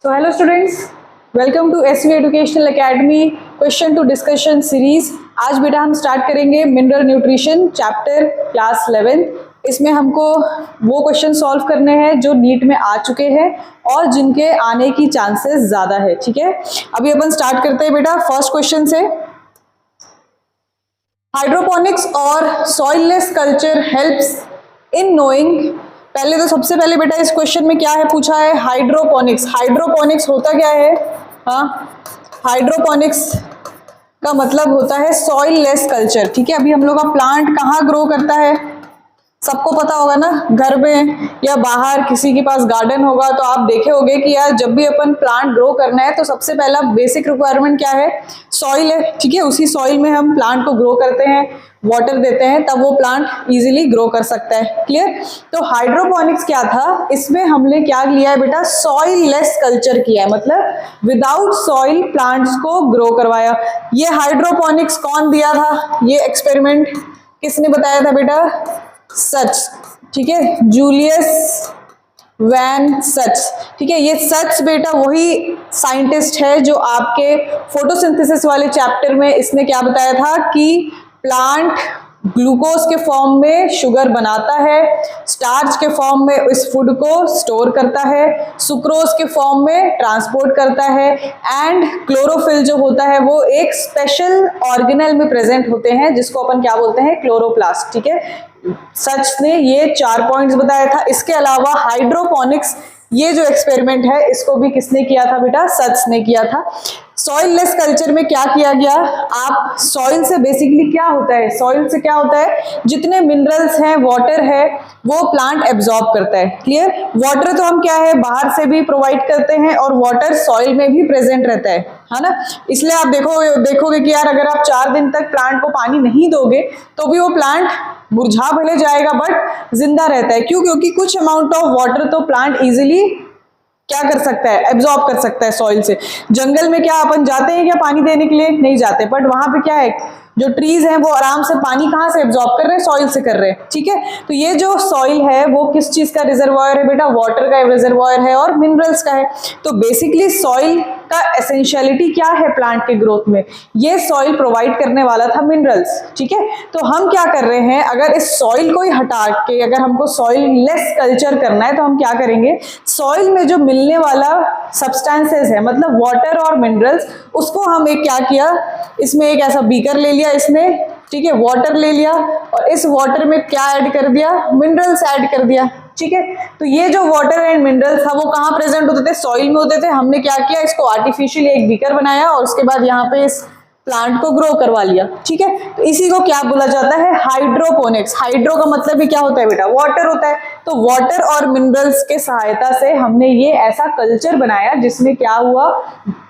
So hello students, welcome to SV Educational Academy question to discussion series. आज बेटा हम start करेंगे mineral nutrition chapter class 11। इसमें हमको वो क्वेश्चन सॉल्व करने हैं जो नीट में आ चुके हैं और जिनके आने की चांसेस ज़्यादा है। ठीक है, अभी अपन स्टार्ट करते हैं बेटा फर्स्ट क्वेश्चन से। हाइड्रोपोनिक्स और soilless culture helps in knowing. पहले तो सबसे पहले बेटा इस क्वेश्चन में क्या है पूछा है, हाइड्रोपोनिक्स। हाइड्रोपोनिक्स होता क्या है? हाँ, हाइड्रोपोनिक्स का मतलब होता है सॉइल लेस कल्चर। ठीक है, अभी हम लोग का प्लांट कहाँ ग्रो करता है सबको पता होगा ना, घर में या बाहर किसी के पास गार्डन होगा तो आप देखे होंगे कि यार जब भी अपन प्लांट ग्रो करना है तो सबसे पहला बेसिक रिक्वायरमेंट क्या है? सॉइल है। ठीक है, उसी सॉइल में हम प्लांट को ग्रो करते हैं, वाटर देते हैं, तब वो प्लांट इजीली ग्रो कर सकता है। क्लियर? तो हाइड्रोपोनिक्स क्या था, इसमें हमने क्या लिया है बेटा, सॉइल लेस कल्चर किया है, मतलब विदाउट सॉइल प्लांट्स को ग्रो करवाया। ये हाइड्रोपोनिक्स कौन दिया था, ये एक्सपेरिमेंट किसने बताया था बेटा? सच। ठीक है, जूलियस वैन सच। ठीक है, ये सच बेटा वही साइंटिस्ट है जो आपके फोटोसिंथेसिस वाले चैप्टर में इसने क्या बताया था कि प्लांट ग्लूकोज के फॉर्म में शुगर बनाता है, स्टार्च के फॉर्म में इस फूड को स्टोर करता है, सुक्रोज के फॉर्म में ट्रांसपोर्ट करता है, एंड क्लोरोफिल जो होता है वो एक स्पेशल ऑर्गेनेल में प्रेजेंट होते हैं जिसको अपन क्या बोलते हैं, क्लोरोप्लास्ट। ठीक है, सच ने ये 4 पॉइंट्स बताया था। इसके अलावा हाइड्रोपोनिक्स ये जो एक्सपेरिमेंट है इसको भी किसने किया था बेटा? सच ने किया था। सॉइल लेस कल्चर में क्या किया गया, आप सॉइल से बेसिकली क्या होता है, सॉइल से क्या होता है, जितने मिनरल्स हैं, वाटर है, वो प्लांट एब्जॉर्ब करता है। क्लियर? वाटर तो हम क्या है बाहर से भी प्रोवाइड करते हैं और वाटर सॉइल में भी प्रेजेंट रहता है ना। इसलिए आप देखोगे कि यार अगर आप 4 दिन तक प्लांट को पानी नहीं दोगे तो भी वो प्लांट मुरझा भले जाएगा बट जिंदा रहता है। क्यों? क्योंकि कुछ अमाउंट ऑफ वाटर तो प्लांट इजीली क्या कर सकता है, एब्जॉर्ब कर सकता है सॉइल से। जंगल में क्या अपन जाते हैं क्या पानी देने के लिए? नहीं जाते, बट वहां पे क्या है, जो ट्रीज हैं वो आराम से पानी कहाँ से एब्जॉर्ब कर रहे हैं, सॉइल से कर रहे हैं। ठीक है, तो ये जो सॉइल है वो किस चीज का रिजर्वॉयर है बेटा? वाटर का रिजर्वॉयर है और मिनरल्स का है। तो बेसिकली सॉइल का एसेंशियलिटी क्या है प्लांट के ग्रोथ में? ये सॉइल प्रोवाइड करने वाला था मिनरल्स। ठीक है, तो हम क्या कर रहे हैं, अगर इस सॉइल को ही हटा के अगर हमको सॉइल लेस कल्चर करना है तो हम क्या करेंगे, सॉइल में जो मिलने वाला सब्सटेंसेस है मतलब वाटर और मिनरल्स, उसको हम एक क्या किया, इसमें एक ऐसा बीकर ले लिया इसने। ठीक है, वाटर ले लिया और इस वाटर में क्या ऐड कर दिया, मिनरल्स ऐड कर दिया। ठीक है, तो ये जो वाटर एंड मिनरल्स था वो कहाँ प्रेजेंट होते थे? सॉइल में होते थे। हमने क्या किया, इसको आर्टिफिशियली एक बीकर बनाया और उसके बाद यहाँ पे इस प्लांट को ग्रो करवा लिया। ठीक है, तो इसी को क्या बोला जाता है, हाइड्रोपोनिक्स। हाइड्रो का मतलब भी क्या होता है बेटा? वाटर होता है। तो वाटर और मिनरल्स के सहायता से हमने ये ऐसा कल्चर बनाया जिसमें क्या हुआ,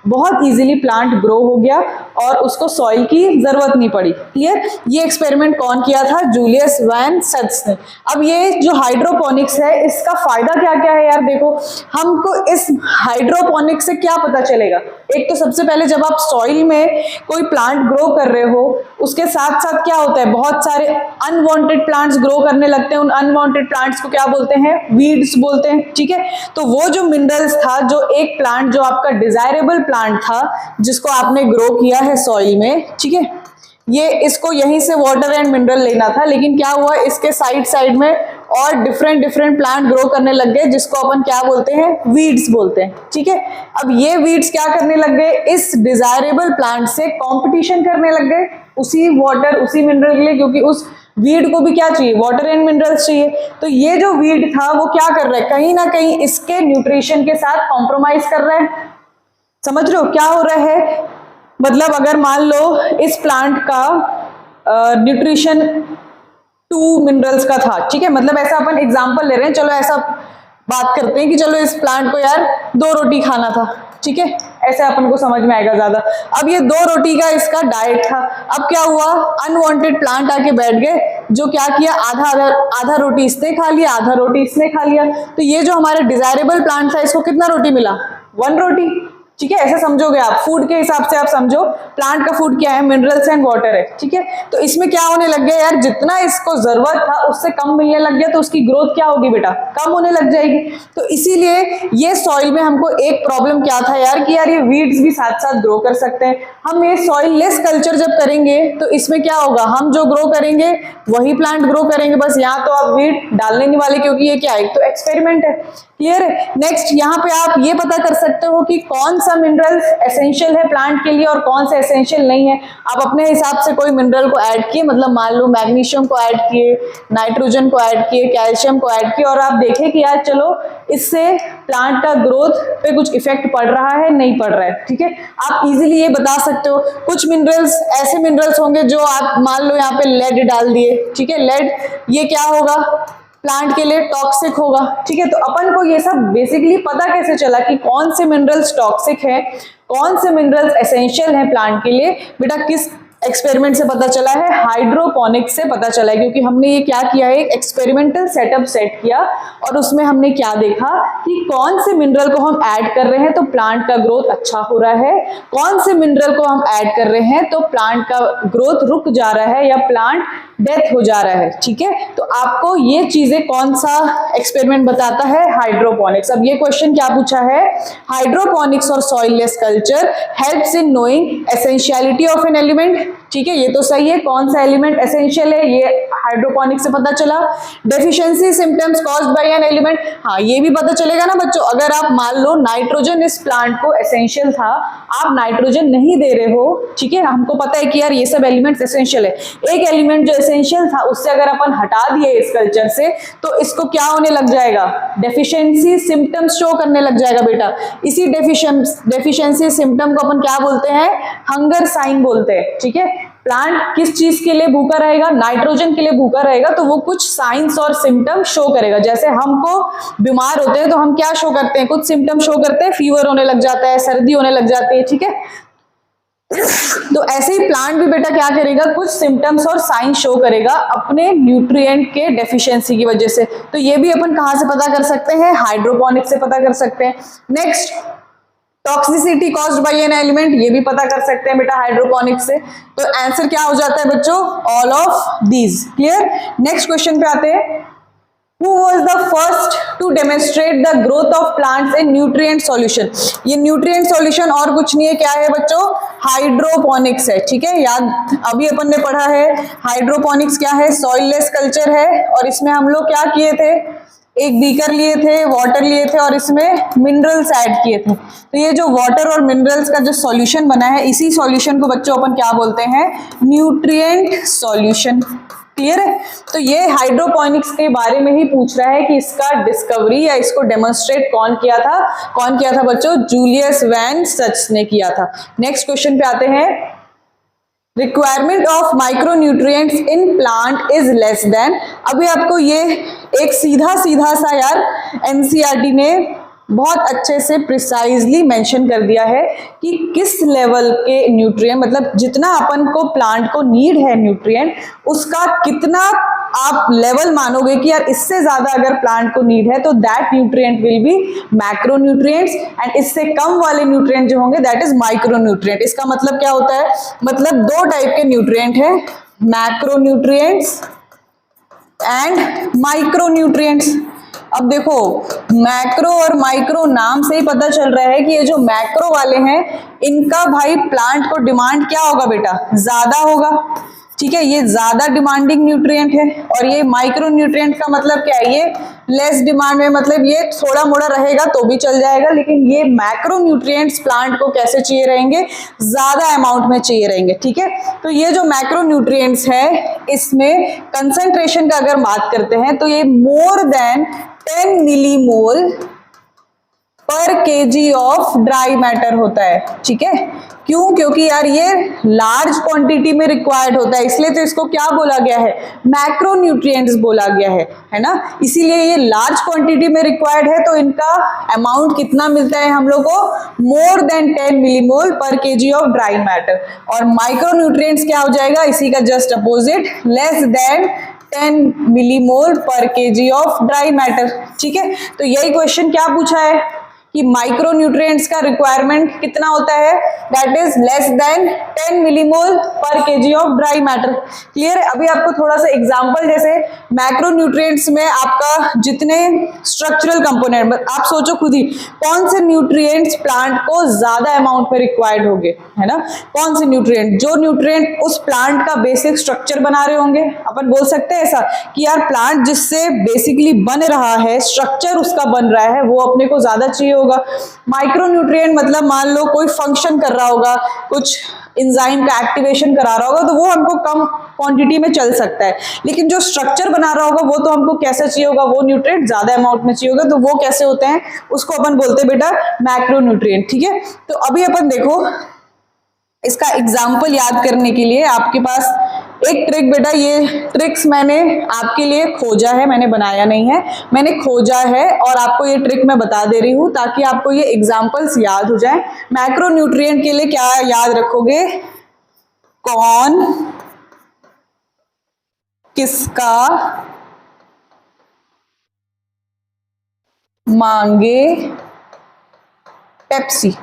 बहुत इजीली प्लांट ग्रो हो गया और उसको सॉइल की जरूरत नहीं पड़ी। क्लियर? ये एक्सपेरिमेंट कौन किया था? जूलियस वैन सच ने। अब ये जो हाइड्रोपोनिक्स है इसका फायदा क्या क्या है यार? देखो, हमको इस हाइड्रोपोनिक्स से क्या पता चलेगा। एक तो सबसे पहले जब आप सॉइल में कोई प्लांट ग्रो कर रहे हो उसके साथ साथ क्या होता है, बहुत सारे अनवांटेड प्लांट्स ग्रो करने लगते हैं। उन अनवांटेड प्लांट्स को क्या बोलते हैं? वीड्स बोलते हैं। ठीक है, तो वो जो मिनरल्स था, जो एक प्लांट जो आपका डिजायरेबल प्लांट था जिसको आपने ग्रो किया है सॉइल में, ठीक है, ये इसको यहीं से वाटर एंड मिनरल लेना था, लेकिन क्या हुआ, इसके साइड में और डिफरेंट प्लांट ग्रो करने लग गए जिसको अपन क्या बोलते हैं, वीड्स बोलते हैं। ठीक है, अब ये वीड्स क्या करने लग गए, इस डिजायरेबल प्लांट से कंपटीशन करने लग गए उसी वाटर उसी मिनरल के लिए, क्योंकि उस वीड को भी क्या चाहिए, वाटर एंड मिनरल्स चाहिए। तो ये जो वीड था वो क्या कर रहा है, कहीं ना कहीं इसके न्यूट्रिशन के साथ कॉम्प्रोमाइज कर रहा है। समझ रहे हो क्या हो रहा है? मतलब अगर मान लो इस प्लांट का न्यूट्रिशन 2 मिनरल्स का था। ठीक है, मतलब ऐसा अपन एग्जांपल ले रहे हैं, चलो ऐसा बात करते हैं कि चलो इस प्लांट को यार 2 रोटी खाना था। ठीक है, ऐसे अपन को समझ में आएगा ज्यादा। अब ये 2 रोटी का इसका डाइट था। अब क्या हुआ, अनवांटेड प्लांट आके बैठ गए जो क्या किया, आधा रोटी इसने खा लिया, आधा रोटी इसने खा लिया। तो ये जो हमारा डिजायरेबल प्लांट था इसको कितना रोटी मिला, 1 रोटी। ठीक है, ऐसे समझोगे आप, फूड के हिसाब से आप समझो, प्लांट का फूड क्या है, मिनरल्स एंड वाटर है, ठीक है। तो इसमें क्या होने लग गया यार, जितना इसको जरूरत था उससे कम मिलने लग गया, तो उसकी ग्रोथ क्या होगी बेटा, कम होने लग जाएगी। तो इसीलिए ये सॉइल में हमको एक प्रॉब्लम क्या था यार, कि यार ये वीड्स भी साथ साथ ग्रो कर सकते हैं। हम ये सॉइल लेस कल्चर जब करेंगे तो इसमें क्या होगा, हम जो ग्रो करेंगे वही प्लांट ग्रो करेंगे, बस यहाँ तो आप वीड डालने नहीं वाले, क्योंकि ये क्या है, तो एक्सपेरिमेंट है। क्लियर है। नेक्स्ट यहाँ पे आप ये पता कर सकते हो कि कौन सा मिनरल एसेंशियल है प्लांट के लिए और कौन सा एसेंशियल नहीं है। आप अपने हिसाब से कोई मिनरल को ऐड किए, मतलब मान लो मैग्नीशियम को ऐड किए, नाइट्रोजन को ऐड किए, कैल्शियम को ऐड किए, और आप देखें कि यार चलो इससे प्लांट का ग्रोथ पे कुछ इफेक्ट पड़ रहा है, नहीं पड़ रहा है, ठीक है। आप इजीली ये बता सकते हो। कुछ मिनरल्स ऐसे मिनरल्स होंगे जो आप मान लो यहाँ पे लेड डाल दिए, ठीक है, लेड ये क्या होगा, प्लांट के लिए टॉक्सिक होगा, ठीक है। तो अपन को ये सब बेसिकली पता कैसे चला कि कौन से मिनरल्स टॉक्सिक है, कौन से मिनरल्स एसेंशियल है प्लांट के लिए, बेटा किस एक्सपेरिमेंट से पता चला है, हाइड्रोपोनिक्स से पता चला है। क्योंकि हमने ये क्या किया है, एक एक्सपेरिमेंटल सेटअप सेट किया और उसमें हमने क्या देखा कि कौन से मिनरल को हम ऐड कर रहे हैं तो प्लांट का ग्रोथ अच्छा हो रहा है, कौन से मिनरल को हम ऐड कर रहे हैं तो प्लांट का ग्रोथ रुक जा रहा है या प्लांट डेथ हो जा रहा है, ठीक है। तो आपको ये चीजें कौन सा एक्सपेरिमेंट बताता है, हाइड्रोपोनिक्स। अब ये क्वेश्चन क्या पूछा है, हाइड्रोपोनिक्स और soilless culture helps in knowing essentiality of an element, ठीक है, ये तो सही है, कौन सा एलिमेंट एसेंशियल है ये हाइड्रोपोनिक्स से पता चला। Deficiency symptoms caused by an element, हाँ ये भी पता चलेगा ना बच्चों। अगर आप मान लो नाइट्रोजन इस प्लांट को एसेंशियल था, आप नाइट्रोजन नहीं दे रहे हो, ठीक है, हमको पता है कि यार ये सब एलिमेंट्स एसेंशियल है, एक एलिमेंट जो एसेंशियल था उससे अगर अपन हटा दिए इस कल्चर से तो इसको क्या होने लग जाएगा, डेफिशिएंसी सिम्टम्स शो करने लग जाएगा बेटा। इसी डेफिशिएंसी सिम्टम को अपन क्या बोलते हैं, हंगर साइन बोलते हैं, ठीक है। प्लांट किस चीज के लिए भूखा रहेगा, नाइट्रोजन के लिए भूखा रहेगा, तो वो कुछ साइंस और सिम्टम शो करेगा। जैसे हमको बीमार होते हैं तो हम क्या शो करते हैं, कुछ सिम्टम शो करते हैं, फीवर होने लग जाता है, सर्दी होने लग जाती है, ठीक है। तो ऐसे ही प्लांट भी बेटा क्या करेगा, कुछ सिम्टम्स और साइन शो करेगा अपने न्यूट्रिएंट के डेफिशिएंसी की वजह से। तो ये भी अपन कहां से पता कर सकते हैं, हाइड्रोपोनिक्स से पता कर सकते हैं। Next, toxicity caused by an element, ये भी पता कर सकते हैं बेटा हाइड्रोपोनिक्स से। तो आंसर क्या हो जाता है बच्चों, all of these. Clear. Next question पे आते हैं, Who was the first to demonstrate the growth of plants in nutrient solution? ये न्यूट्रिएंट सॉल्यूशन और कुछ नहीं है, क्या है बच्चों, हाइड्रोपोनिक्स है, ठीक है। याद अभी अपन ने पढ़ा है हाइड्रोपोनिक्स क्या है, सॉइल लेस कल्चर है, और इसमें हम लोग क्या किए थे, एक बीकर लिए थे, वाटर लिए थे और इसमें मिनरल्स ऐड किए थे। तो ये जो वाटर और मिनरल्स का जो सॉल्यूशन बना है, इसी सॉल्यूशन को बच्चों अपन क्या बोलते हैं, न्यूट्रिएंट सॉल्यूशन। क्लियर है। तो ये हाइड्रोपोनिक्स के बारे में ही पूछ रहा है कि इसका डिस्कवरी या इसको डेमोन्स्ट्रेट कौन किया था बच्चों, जूलियस वैन सच ने किया था। नेक्स्ट क्वेश्चन पे आते हैं, requirement of micronutrients in plant is less then. अभी आपको ये एक सीधा सा यार एनसीईआरटी ने बहुत अच्छे से प्रिसाइजली मेंशन कर दिया है कि किस लेवल के न्यूट्रिएंट, मतलब जितना अपन को प्लांट को नीड है न्यूट्रिएंट, उसका कितना आप लेवल मानोगे कि यार इससे ज्यादा अगर प्लांट को नीड है तो that nutrient will be macronutrients, and इससे कम वाले न्यूट्रिएंट जो होंगे दैट इज माइक्रोन्यूट्रिएंट। इसका मतलब क्या होता है, मतलब दो टाइप के न्यूट्रिएंट है, मैक्रोन्यूट्रिएंट्स एंड माइक्रोन्यूट्रिएंट्स। अब देखो मैक्रो और माइक्रो नाम से ही पता चल रहा है कि ये जो मैक्रो वाले हैं इनका भाई प्लांट को डिमांड क्या होगा बेटा, ज्यादा होगा, ठीक है, ये ज्यादा डिमांडिंग न्यूट्रिएंट है। और ये माइक्रो न्यूट्रिएंट का मतलब क्या है, ये लेस डिमांड में, मतलब ये थोड़ा मोड़ा रहेगा तो भी चल जाएगा, लेकिन ये मैक्रो न्यूट्रिएंट्स प्लांट को कैसे चाहिए रहेंगे, ज्यादा अमाउंट में चाहिए रहेंगे, ठीक है। तो ये जो मैक्रो न्यूट्रिएंट्स है इसमें कंसंट्रेशन का अगर बात करते हैं तो ये मोर देन 10 मिलीमोल पर केजी ऑफ ड्राई मैटर होता है, ठीक है। क्यों, क्योंकि यार ये लार्ज क्वांटिटी में रिक्वायर्ड होता है, इसलिए तो इसको क्या बोला गया है, मैक्रोन्यूट्रिएंट्स बोला गया है ना। इसीलिए ये लार्ज क्वांटिटी में रिक्वायर्ड है तो इनका अमाउंट कितना मिलता है हम लोग को, मोर देन 10 मिलीमोल पर केजी ऑफ ड्राई मैटर। और माइक्रोन्यूट्रिएंट्स क्या हो जाएगा, इसी का just opposite, less than 10 millimole पर केजी ऑफ ड्राई मैटर, ठीक है। तो यही क्वेश्चन क्या पूछा है, कि माइक्रो न्यूट्रिएंट्स का रिक्वायरमेंट कितना होता है, that is less than 10 millimole पर KG of dry matter. Clear है? अभी आपको थोड़ा सा एग्जांपल, जैसे मैक्रो न्यूट्रिएंट्स में आपका जितने स्ट्रक्चरल कंपोनेंट, आप सोचो खुद ही कौन से न्यूट्रिएंट्स प्लांट को ज्यादा अमाउंट में रिक्वायर्ड होंगे, है ना? कौन से न्यूट्रिएंट, जो न्यूट्रिएंट उस प्लांट का बेसिक स्ट्रक्चर बना रहे होंगे। अपन बोल सकते हैं ऐसा कि यार प्लांट जिससे बेसिकली बन रहा है, स्ट्रक्चर उसका बन रहा है, वो अपने को ज्यादा चाहिए होगा। माइक्रो न्यूट्रिएंट मतलब मान लो कोई फंक्शन कर रहा होगा, कुछ एंजाइम का एक्टिवेशन करा रहा होगा, तो वो हमको कम क्वांटिटी में चल सकता है, लेकिन जो स्ट्रक्चर बना रहा होगा वो तो हमको कैसे चाहिए होगा, वो न्यूट्रिएंट ज्यादा अमाउंट में चाहिए होगा। तो वो कैसे होते हैं, उसको अपन बोलते हैं बेटा मैक्रो न्यूट्रिएंट। ठीक है, तो अभी अपन देखो इसका एग्जाम्पल याद करने के लिए आपके पास एक ट्रिक, बेटा ये ट्रिक्स मैंने आपके लिए खोजा है, मैंने बनाया नहीं है, मैंने खोजा है और आपको ये ट्रिक मैं बता दे रही हूं ताकि आपको ये एग्जाम्पल्स याद हो जाए। मैक्रो न्यूट्रिएंट के लिए क्या याद रखोगे, कौन किसका मांगे पेप्सी।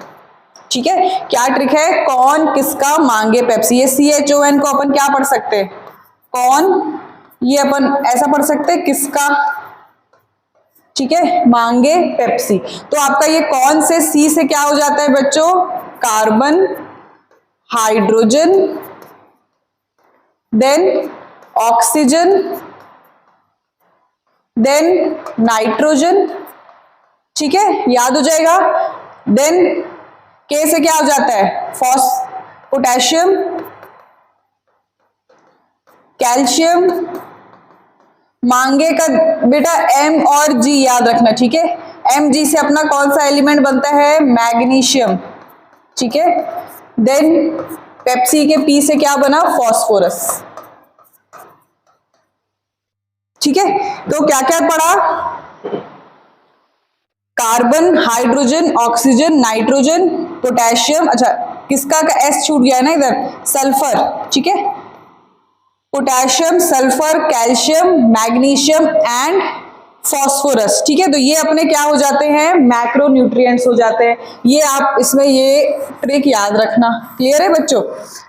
ठीक है, क्या ट्रिक है, कौन किसका मांगे पेप्सी। ये CHON को अपन क्या पढ़ सकते हैं, कौन, ये अपन ऐसा पढ़ सकते हैं किसका, ठीक है, मांगे पेप्सी। तो आपका ये कौन से C से क्या हो जाता है बच्चों, carbon, hydrogen, then oxygen, then nitrogen. ठीक है, याद हो जाएगा। देन K से क्या हो जाता है, पोटेशियम, कैल्शियम। मांगे का बेटा M और G याद रखना। ठीक है, Mg से अपना कौन सा एलिमेंट बनता है, मैग्नीशियम। ठीक है, देन पेप्सी के P से क्या बना, फॉस्फोरस। ठीक है, तो क्या क्या पढ़ा, carbon, hydrogen, oxygen, nitrogen, potassium. अच्छा, किसका का S छूट गया है ना इधर, सल्फर। ठीक है, potassium, sulphur, calcium, magnesium and phosphorus. ठीक है, तो ये अपने क्या हो जाते हैं, मैक्रो न्यूट्रिएंट्स हो जाते हैं। ये आप इसमें ये ट्रिक याद रखना। क्लियर है बच्चों?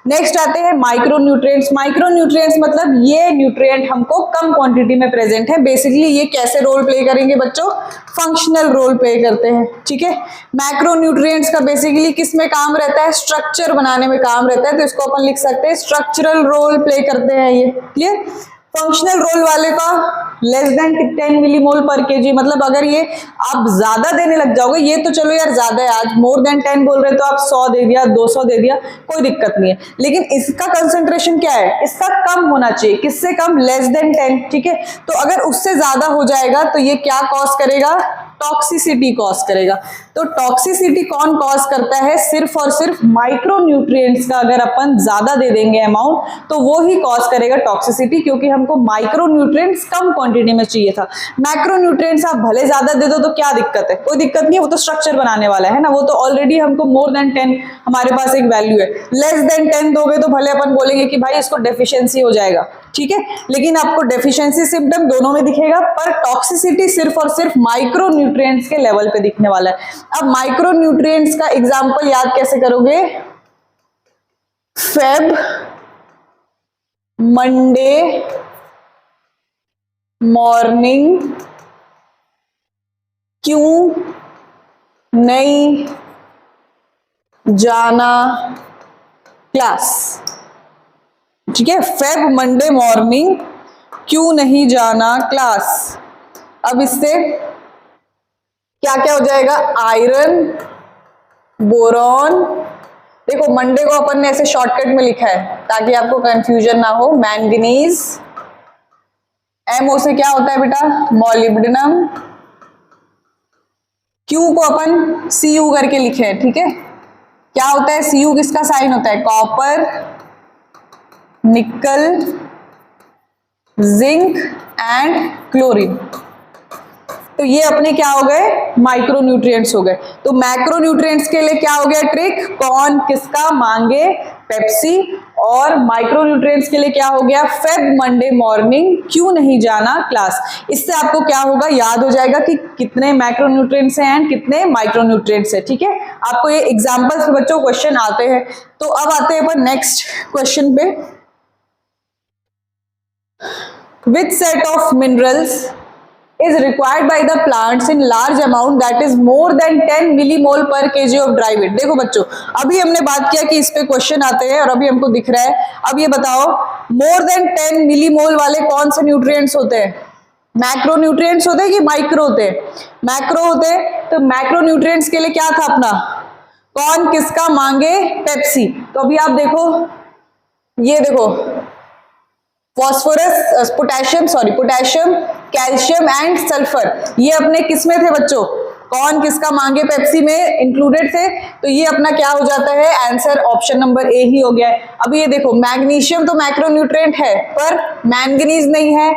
नेक्स्ट आते हैं माइक्रो न्यूट्रिएंट्स। माइक्रो न्यूट्रिएंट्स मतलब ये न्यूट्रिएंट हमको कम क्वांटिटी में प्रेजेंट है। बेसिकली ये कैसे रोल प्ले करेंगे बच्चों, फंक्शनल रोल प्ले करते हैं। ठीक है, मैक्रो न्यूट्रिएंट्स का बेसिकली किस में काम रहता है, स्ट्रक्चर बनाने में काम रहता है, तो इसको अपन लिख सकते हैं स्ट्रक्चरल रोल प्ले करते हैं ये। क्लियर? फंक्शनल रोल वाले का लेस देन 10 मिलीमोल पर केजी, मतलब अगर ये आप ज्यादा देने लग जाओगे, ये तो चलो यार ज्यादा है, आज मोर देन 10 बोल रहे तो आप 100 दे दिया, 200 दे दिया, कोई दिक्कत नहीं है, लेकिन इसका कंसंट्रेशन क्या है, इसका कम होना चाहिए। किससे कम, लेस देन 10। ठीक है, तो अगर उससे ज्यादा हो जाएगा तो ये क्या कॉज करेगा, टॉक्सिसिटी कॉज करेगा। तो टॉक्सिसिटी कौन कॉज करता है, सिर्फ और सिर्फ माइक्रो न्यूट्रिएंट्स का अगर अपन ज्यादा दे देंगे अमाउंट तो वो ही कॉज करेगा टॉक्सिसिटी, क्योंकि हमको माइक्रो न्यूट्रिएंट्स कम क्वांटिटी में चाहिए था। मैक्रो न्यूट्रिएंट्स आप भले ज्यादा दे दो तो क्या दिक्कत है, कोई दिक्कत नहीं है, वो तो स्ट्रक्चर बनाने वाला है ना, वो तो ऑलरेडी हमको मोर देन 10 हमारे पास एक वैल्यू है। लेस देन 10 दोगे तो भले अपन बोलेंगे कि भाई इसको डेफिशिएंसी हो जाएगा। ठीक है, लेकिन आपको डेफिशिएंसी सिम्टम दोनों में दिखेगा, पर टॉक्सिसिटी सिर्फ और सिर्फ माइक्रो न्यूट्रिएंट्स के लेवल पे दिखने वाला है। अब माइक्रो न्यूट्रिएंट्स का एग्जांपल याद कैसे करोगे, फेब, मंडे मॉर्निंग, क्यों नहीं जाना क्लास। ठीक है, फेब, मंडे मॉर्निंग, क्यों नहीं जाना क्लास। अब इससे क्या क्या हो जाएगा, आयरन, बोरॉन। देखो मंडे को अपन ने ऐसे शॉर्टकट में लिखा है ताकि आपको कंफ्यूजन ना हो, मैंगनीज। MO से क्या होता है बेटा, मॉलिब्डेनम। Q को अपन Cu करके लिखे हैं। ठीक है, क्या होता है, Cu किसका साइन होता है, कॉपर, निकल, जिंक एंड क्लोरीन। तो ये अपने क्या हो गए, माइक्रो न्यूट्रिएंट्स हो गए। तो मैक्रो न्यूट्रिएंट्स के लिए क्या हो गया ट्रिक, कौन किसका मांगे पेप्सी, और माइक्रो न्यूट्रिएंट्स के लिए क्या हो गया, फेब मंडे मॉर्निंग क्यों नहीं जाना क्लास। इससे आपको क्या होगा, याद हो जाएगा कि कितने मैक्रो न्यूट्रिएंट्स हैं एंड कितने माइक्रो न्यूट्रिएंट्स है। ठीक है, आपको ये एग्जांपल्स से बच्चों क्वेश्चन आते हैं। तो अब आते हैं अपन नेक्स्ट क्वेश्चन पे। Which set of minerals is required by the plants in large amount that is more than 10 millimole per kg of dry weight। देखो बच्चों, अभी हमने बात किया कि इस पे क्वेश्चन आते हैं और अभी हमको दिख रहा है। अब ये बताओ, मोर देन 10 मिलीमोल वाले कौन से न्यूट्रिएंट्स होते हैं? मैक्रो न्यूट्रिएंट्स होते हैं कि माइक्रो होते हैं? मैक्रो होते हैं। तो मैक्रो न्यूट्रिएंट्स के लिए क्या था अपना, कौन किसका मांगे, पेप्सी। तो अभी आप देखो, ये देखो phosphorus, potassium, calcium and sulphur, ये अपने किस में थे बच्चों, कौन किसका मांगे पेप्सी में इंक्लूडेड थे। तो ये अपना क्या हो जाता है, आंसर ऑप्शन नंबर ए ही हो गया है। अभी ये देखो, मैग्नीशियम तो मैक्रोन्यूट्रिएंट है पर मैंगनीज नहीं है,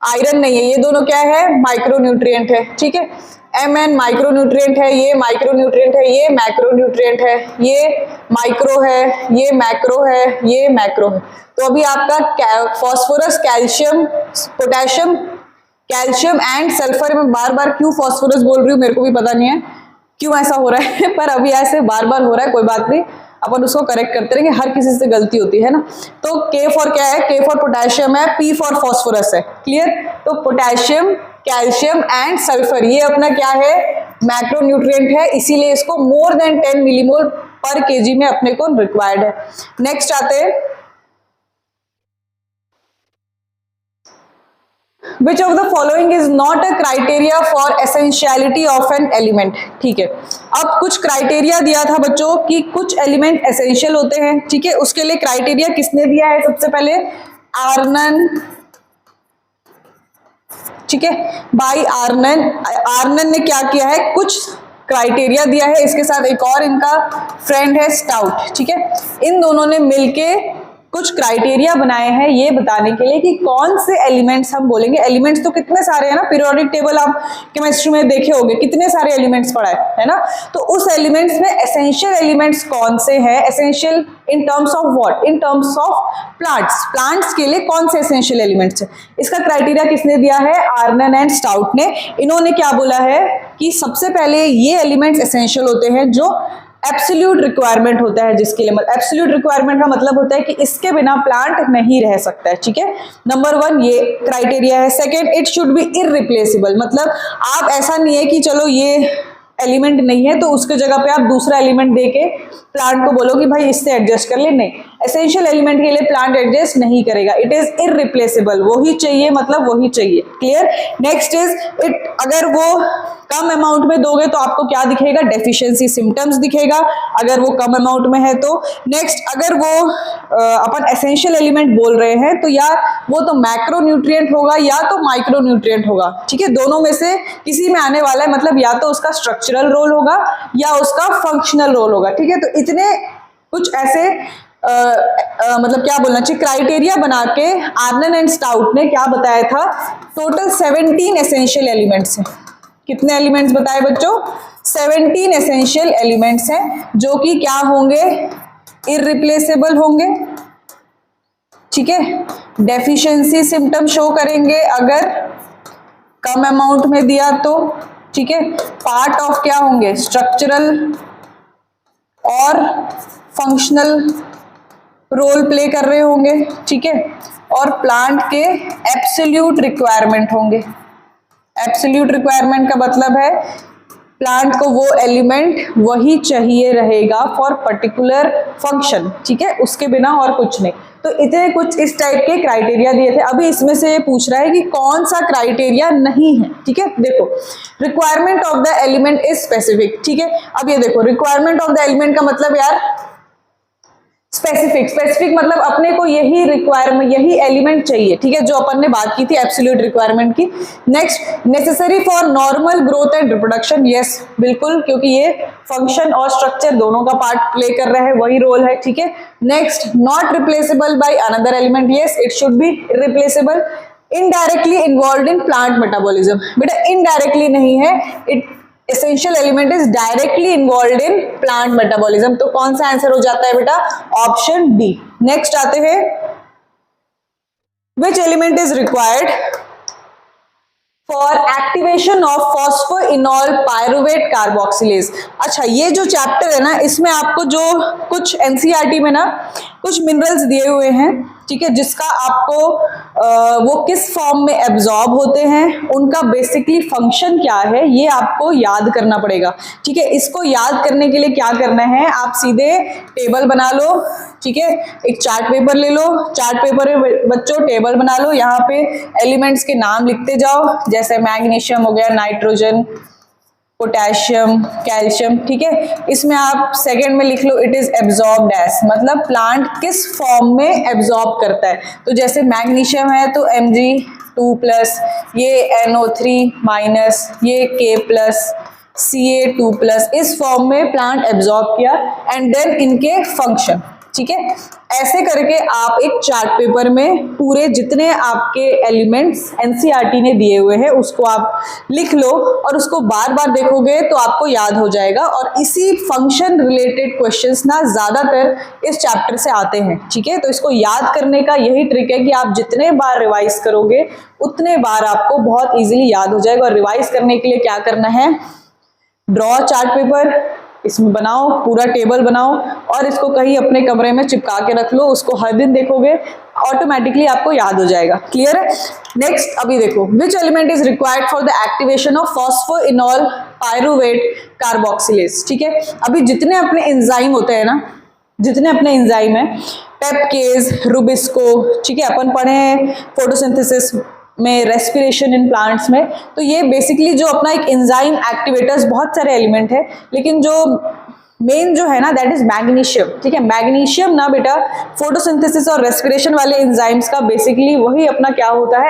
आयरन नहीं है, ये दोनों क्या है, माइक्रोन्यूट्रिएंट है। ठीक है, Mn माइक्रोन्यूट्रिएंट है, ये माइक्रोन्यूट्रिएंट है, ये मैक्रोन्यूट्रिएंट है, ये माइक्रो है, ये मैक्रो है, ये मैक्रो है। तो अभी आपका phosphorus, calcium, potassium, calcium and sulphur, में बार बार क्यों फॉस्फोरस बोल रही हूँ मेरे को भी पता नहीं है क्यों ऐसा हो रहा है पर अभी ऐसे बार बार हो रहा है, कोई बात नहीं, अपन उसको करेक्ट करते रहेंगे, हर किसी से गलती होती है ना। तो K फॉर क्या है, K फॉर पोटेशियम है, P फॉर फॉस्फोरस है। क्लियर, तो पोटेशियम, कैल्शियम एंड सल्फर, ये अपना क्या है, मैक्रोन्यूट्रिएंट है, इसीलिए इसको मोर देन 10 मिलीमोल पर केजी में अपने को रिक्वायर्ड है। नेक्स्ट आते हैं, Which of the following is not a criteria for essentiality of an element। ठीक है, अब कुछ क्राइटेरिया दिया था बच्चों कि कुछ एलिमेंट एसेंशियल होते हैं। ठीक है, उसके लिए क्राइटेरिया किसने दिया है, सबसे पहले आर्नन। ठीक है, बाई आर्नन ने क्या किया है, कुछ क्राइटेरिया दिया है, इसके साथ एक और इनका फ्रेंड है स्टाउट। ठीक है, इन दोनों ने मिलके कुछ क्राइटेरिया बनाए हैं ये बताने के लिए कि कौन से एलिमेंट्स, हम बोलेंगे एलिमेंट्स तो कितने सारे हैं ना, पीरियोडिक टेबल आप केमिस्ट्री में देखे होंगे, कितने सारे एलिमेंट्स पढ़ा है ना। तो उस एलिमेंट्स में एसेंशियल एलिमेंट्स कौन से हैं, essential in terms of what, in terms of plants के लिए कौन से एसेंशियल एलिमेंट्स है, इसका क्राइटेरिया किसने दिया है, आर्नन एंड स्टाउट ने। इन्होंने क्या बोला है कि सबसे पहले ये एलिमेंट्स एसेंशियल होते हैं जो एब्सोल्यूट रिक्वायरमेंट होता है जिसके लिए, एब्सोल्यूट रिक्वायरमेंट का मतलब होता है कि इसके बिना प्लांट नहीं रह सकता है। ठीक है, नंबर 1 ये क्राइटेरिया है। Second, it should be irreplaceable, मतलब आप ऐसा नहीं है कि चलो ये एलिमेंट नहीं है तो उसके जगह पे आप दूसरा एलिमेंट देके प्लांट को बोलो कि भाई इससे एडजस्ट कर ले, नहीं, एसेंशियल एलिमेंट के लिए प्लांट एडजस्ट नहीं करेगा, इट इज इररिप्लेसेबल, वही चाहिए, मतलब वही चाहिए। क्लियर। नेक्स्ट इज इट, अगर वो कम अमाउंट में दोगे तो आपको क्या दिखेगा, डेफिशिएंसी सिम्टम्स दिखेगा अगर वो कम अमाउंट में है तो। नेक्स्ट, अगर वो अपन एसेंशियल एलिमेंट बोल रहे हैं तो या वो तो मैक्रो न्यूट्रिएंट होगा या तो माइक्रो न्यूट्रिएंट होगा। ठीक है, दोनों में से किसी में आने वाला है, मतलब या तो उसका स्ट्रक्चरल रोल होगा या उसका फंक्शनल रोल होगा। ठीक है, तो इतने कुछ ऐसे मतलब क्या बोलना चाहिए, क्राइटेरिया बना के आर्नन एंड स्टाउट ने क्या बताया था, टोटल 17 एसेंशियल एलिमेंट्स हैं। कितने एलिमेंट्स बताए बच्चों, 17 एसेंशियल एलिमेंट्स हैं जो कि क्या होंगे, इररिप्लेसेबल होंगे। ठीक है, डेफिशिएंसी सिम्टम शो करेंगे अगर कम अमाउंट में दिया तो। ठीक है, पार्ट ऑफ क्या होंगे, स्ट्रक्चरल और फंक्शनल रोल प्ले कर रहे होंगे। ठीक है, और प्लांट के एब्सोल्यूट रिक्वायरमेंट होंगे। एब्सोल्यूट रिक्वायरमेंट का मतलब है प्लांट को वो एलिमेंट वही चाहिए रहेगा फॉर पर्टिकुलर फंक्शन। ठीक है, उसके बिना और कुछ नहीं। तो इतने कुछ इस टाइप के क्राइटेरिया दिए थे। अभी इसमें से ये पूछ रहा है कि कौन सा क्राइटेरिया नहीं है। ठीक है, देखो, requirement of the element is specific. ठीक है, अब ये देखो, रिक्वायरमेंट ऑफ द एलिमेंट का मतलब यार स्पेसिफिक मतलब अपने को यही रिक्वायरमेंट, यही एलिमेंट चाहिए। ठीक है, जो अपन ने बात की थी एब्सोल्यूट रिक्वायरमेंट की। Next, necessary for normal growth and reproduction, yes बिल्कुल, क्योंकि ये फंक्शन और स्ट्रक्चर दोनों का पार्ट प्ले कर रहा है, वही रोल है। ठीक है, next, not replaceable by another element, yes it should be irreplaceable. Indirectly involve in plant metabolism, बेटा इनडायरेक्टली नहीं है, it essential element is directly involve in plant metabolism. तो कौन सा आंसर हो जाता है बेटा? Option D. नेक्स्ट आते हैं, which element is required for activation of phosphoenol pyruvate carboxylase. अच्छा, ये जो चैप्टर है ना, इसमें आपको जो कुछ एनसीईआरटी में ना कुछ मिनरल्स दिए हुए हैं, ठीक है, जिसका आपको वो किस फॉर्म में एब्जॉर्ब होते हैं, उनका बेसिकली फंक्शन क्या है, ये आपको याद करना पड़ेगा। ठीक है, इसको याद करने के लिए क्या करना है, आप सीधे टेबल बना लो। ठीक है, एक चार्ट पेपर ले लो, चार्ट पेपर में बच्चों टेबल बना लो, यहाँ पे एलिमेंट्स के नाम लिखते जाओ, जैसे मैग्नीशियम हो गया, नाइट्रोजन, पोटेशियम, कैल्शियम। ठीक है, इसमें आप सेकंड में लिख लो इट इज एब्जॉर्ब्ड एज, मतलब प्लांट किस फॉर्म में एब्जॉर्ब करता है। तो जैसे मैग्नीशियम है तो Mg2+, ये NO3-, ये K+, Ca2+, इस फॉर्म में प्लांट एब्जॉर्ब किया, एंड देन इनके फंक्शन। ठीक है, ऐसे करके आप एक चार्ट पेपर में पूरे जितने आपके एलिमेंट्स एनसीईआरटी ने दिए हुए हैं उसको आप लिख लो, और उसको बार बार देखोगे तो आपको याद हो जाएगा। और इसी फंक्शन रिलेटेड क्वेश्चंस ना ज्यादातर इस चैप्टर से आते हैं। ठीक है, तो इसको याद करने का यही ट्रिक है कि आप जितने बार रिवाइज करोगे उतने बार आपको बहुत इजीली याद हो जाएगा। और रिवाइज करने के लिए क्या करना है, ड्रॉ चार्ट पेपर, इसमें बनाओ, पूरा टेबल बनाओ, और इसको कहीं अपने कमरे में चिपका के रख लो। उसको हर दिन देखोगे, ऑटोमेटिकली आपको याद हो जाएगा। क्लियर है? नेक्स्ट अभी देखो, which element is required for the activation of phosphoenol pyruvate carboxylase. ठीक है, अभी जितने अपने एंजाइम होते हैं ना, जितने अपने एंजाइम है, पेप्केज, रुबिस्को, ठीक है, अपन पढ़े हैं फोटोसिंथेसिस में, रेस्पिरेशन इन प्लांट्स में, तो ये बेसिकली जो अपना एक एंजाइम एक्टिवेटर्स, बहुत सारे एलिमेंट है, लेकिन जो मेन जो है ना दैट इज मैग्नीशियम। ठीक है, मैग्नीशियम ना बेटा फोटोसिंथेसिस और रेस्पिरेशन वाले एंजाइम्स का बेसिकली वही अपना क्या होता है,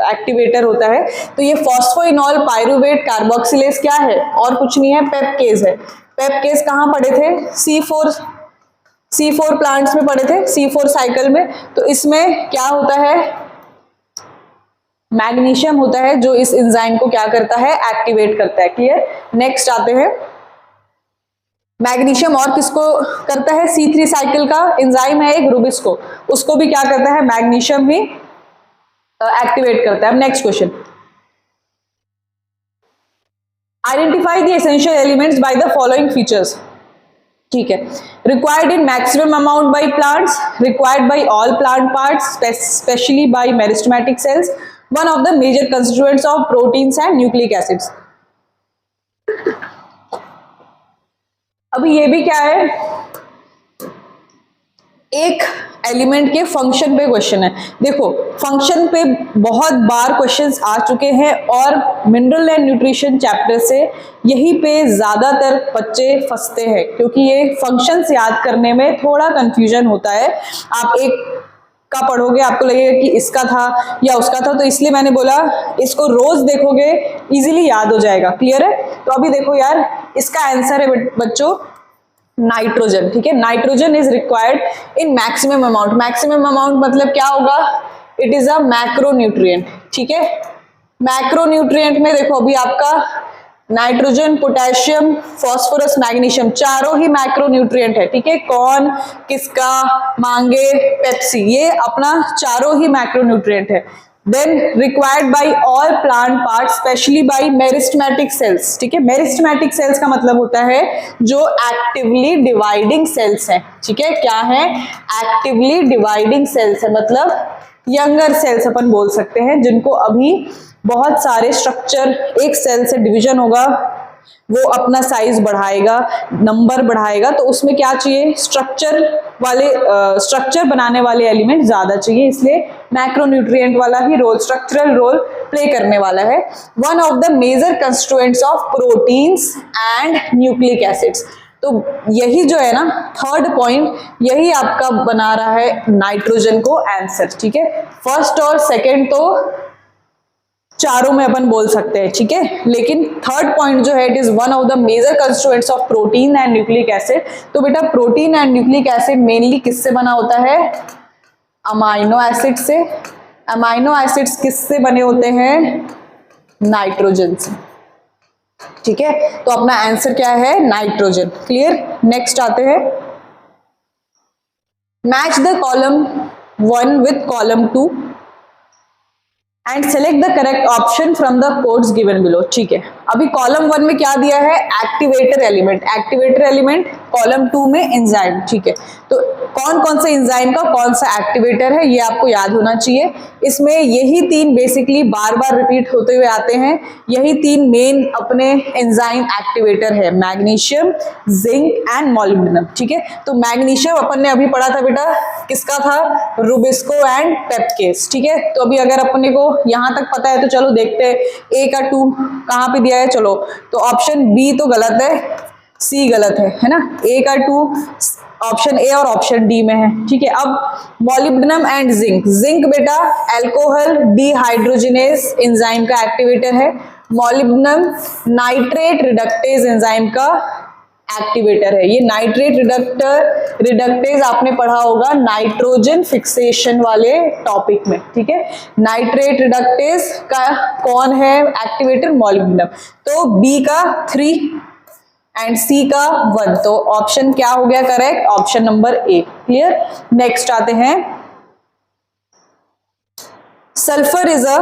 एक्टिवेटर होता है। तो ये फॉस्फोइनॉल पायरुवेट कार्बोक्सिलेज क्या है, और कुछ नहीं है, पेप्केज है। पेप्केज कहाँ पढ़े थे, C4 प्लांट्स में पढ़े थे, C4 साइकिल में। तो इसमें क्या होता है, मैग्नीशियम होता है जो इस एंजाइम को क्या करता है, एक्टिवेट करता है। क्लियर? नेक्स्ट आते हैं, मैग्नीशियम और किसको करता है, C3 साइकिल का एंजाइम है एक, रुबिस्को, उसको भी क्या करता है, मैग्नीशियम ही एक्टिवेट करता है। Next question, identify the essential elements by the following features. ठीक है, required in maximum amount by plants, required by all plant parts, specially by meristematic cells, one of the major constituents of proteins and nucleic acids. अभी ये भी क्या है, एक element के function पे क्वेश्चन है। देखो, फंक्शन पे बहुत बार क्वेश्चंस आ चुके हैं, और मिनरल एंड न्यूट्रिशन चैप्टर से यही पे ज्यादातर बच्चे फंसते हैं, क्योंकि ये फंक्शंस याद करने में थोड़ा कंफ्यूजन होता है। आप एक का पढ़ोगे, आपको लगेगा कि इसका था या उसका था, तो इसलिए मैंने बोला इसको रोज देखोगे इजीली याद हो जाएगा। क्लियर है? तो अभी देखो यार, इसका आंसर है बच्चों नाइट्रोजन। ठीक है, nitrogen is required in maximum amount. Maximum amount मतलब क्या होगा, इट इज अ मैक्रोन्यूट्रिएंट। ठीक है, मैक्रोन्यूट्रिएंट में देखो अभी आपका नाइट्रोजन, पोटेशियम, फास्फोरस, मैग्नीशियम, चारों ही मैक्रोन्यूट्रिएंट है। ठीक है, कॉर्न, किसका, मांगे, पेप्सी, ये अपना चारों ही मैक्रोन्यूट्रिएंट है। Then required by all plant part, specially by meristematic cells. ठीक है, मेरिस्टेमेटिक सेल्स का मतलब होता है जो एक्टिवली डिवाइडिंग सेल्स हैं। ठीक है, क्या है, एक्टिवली डिवाइडिंग सेल्स है, मतलब यंगर सेल्स अपन बोल सकते हैं, जिनको अभी बहुत सारे स्ट्रक्चर, एक सेल से डिवीजन होगा, वो अपना साइज बढ़ाएगा, नंबर बढ़ाएगा, तो उसमें क्या चाहिए, स्ट्रक्चर बनाने वाले एलिमेंट ज्यादा चाहिए, इसलिए मैक्रोन्यूट्रिएंट वाला ही रोल, स्ट्रक्चरल रोल प्ले करने वाला है। One of the major constituents of proteins and nucleic acids. तो यही जो है ना थर्ड पॉइंट, यही आपका बना रहा है नाइट्रोजन को आंसर। ठीक है, फर्स्ट और सेकंड तो चारों में अपन बोल सकते हैं। ठीक है, लेकिन थर्ड पॉइंट जो है, it is one of the major constituents of protein and nucleic acid. तो बेटा protein and nucleic acid mainly किससे बना होता है, अमाइनो एसिड से। अमाइनो एसिड्स किससे बने होते हैं, नाइट्रोजन से। ठीक है, तो अपना आंसर क्या है? नाइट्रोजन। क्लियर। नेक्स्ट आते हैं, match the column 1 with column 2 and select the correct option from the codes given below. ठीक है, अभी कॉलम 1 में क्या दिया है? Activator element. Activator element column 2 में एंजाइम। ठीक है, तो कौन कौन से एंजाइम का कौन सा एक्टिवेटर है ये आपको याद होना चाहिए। इसमें यही तीन बेसिकली बार बार रिपीट होते हुए आते हैं, यही तीन मेन अपने एंजाइम एक्टिवेटर है, मैग्नीशियम, जिंक एंड मॉलिब्डेनम। ठीक है, तो मैग्नीशियम अपन ने अभी पढ़ा था बेटा, किसका था? Rubisco and PEPcase. ठीक है, तो अभी अगर अपने को यहां तक पता है तो चलो देखते हैं ए का 2 कहां पे दिया है। चलो, तो ऑप्शन बी तो गलत है, सी गलत है ना। ए का 2 ऑप्शन ए और ऑप्शन डी में है। ठीक है, अब मॉलिब्डेनम एंड जिंक। जिंक बेटा अल्कोहल डिहाइड्रोजिनेज एंजाइम का एक्टिवेटर है। मॉलिब्डेनम नाइट्रेट रिडक्टेज एंजाइम का एक्टिवेटर है। ये नाइट्रेट रिडक्टेज आपने पढ़ा होगा नाइट्रोजन फिक्सेशन वाले टॉपिक में। ठीक है, नाइट्रेट रिडक्टेज का कौन है एक्टिवेटर? मॉलिब्डेनम। तो बी का 3 एंड सी का 1, तो ऑप्शन क्या हो गया correct? Option number A. Clear. Next आते हैं, sulphur is a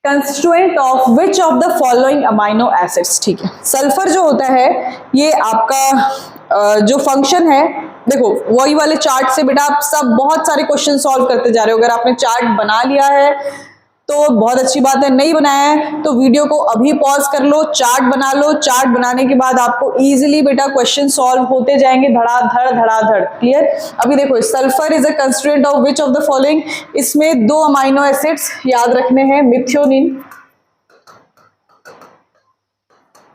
constituent of which of the following amino acids. ठीक है, सल्फर जो होता है ये आपका जो फंक्शन है, देखो वही वाले चार्ट से बेटा आप सब बहुत सारे क्वेश्चन सॉल्व करते जा रहे हो। अगर आपने चार्ट बना लिया है तो बहुत अच्छी बात है, नहीं बनाया है तो वीडियो को अभी पॉज कर लो, चार्ट बना लो। चार्ट बनाने के बाद आपको इजीली बेटा क्वेश्चन सॉल्व होते जाएंगे धड़ाधड़। क्लियर। अभी देखो, sulphur is a constituent of which of the following, इसमें 2 अमाइनो एसिड्स याद रखने हैं, मिथियोनिन,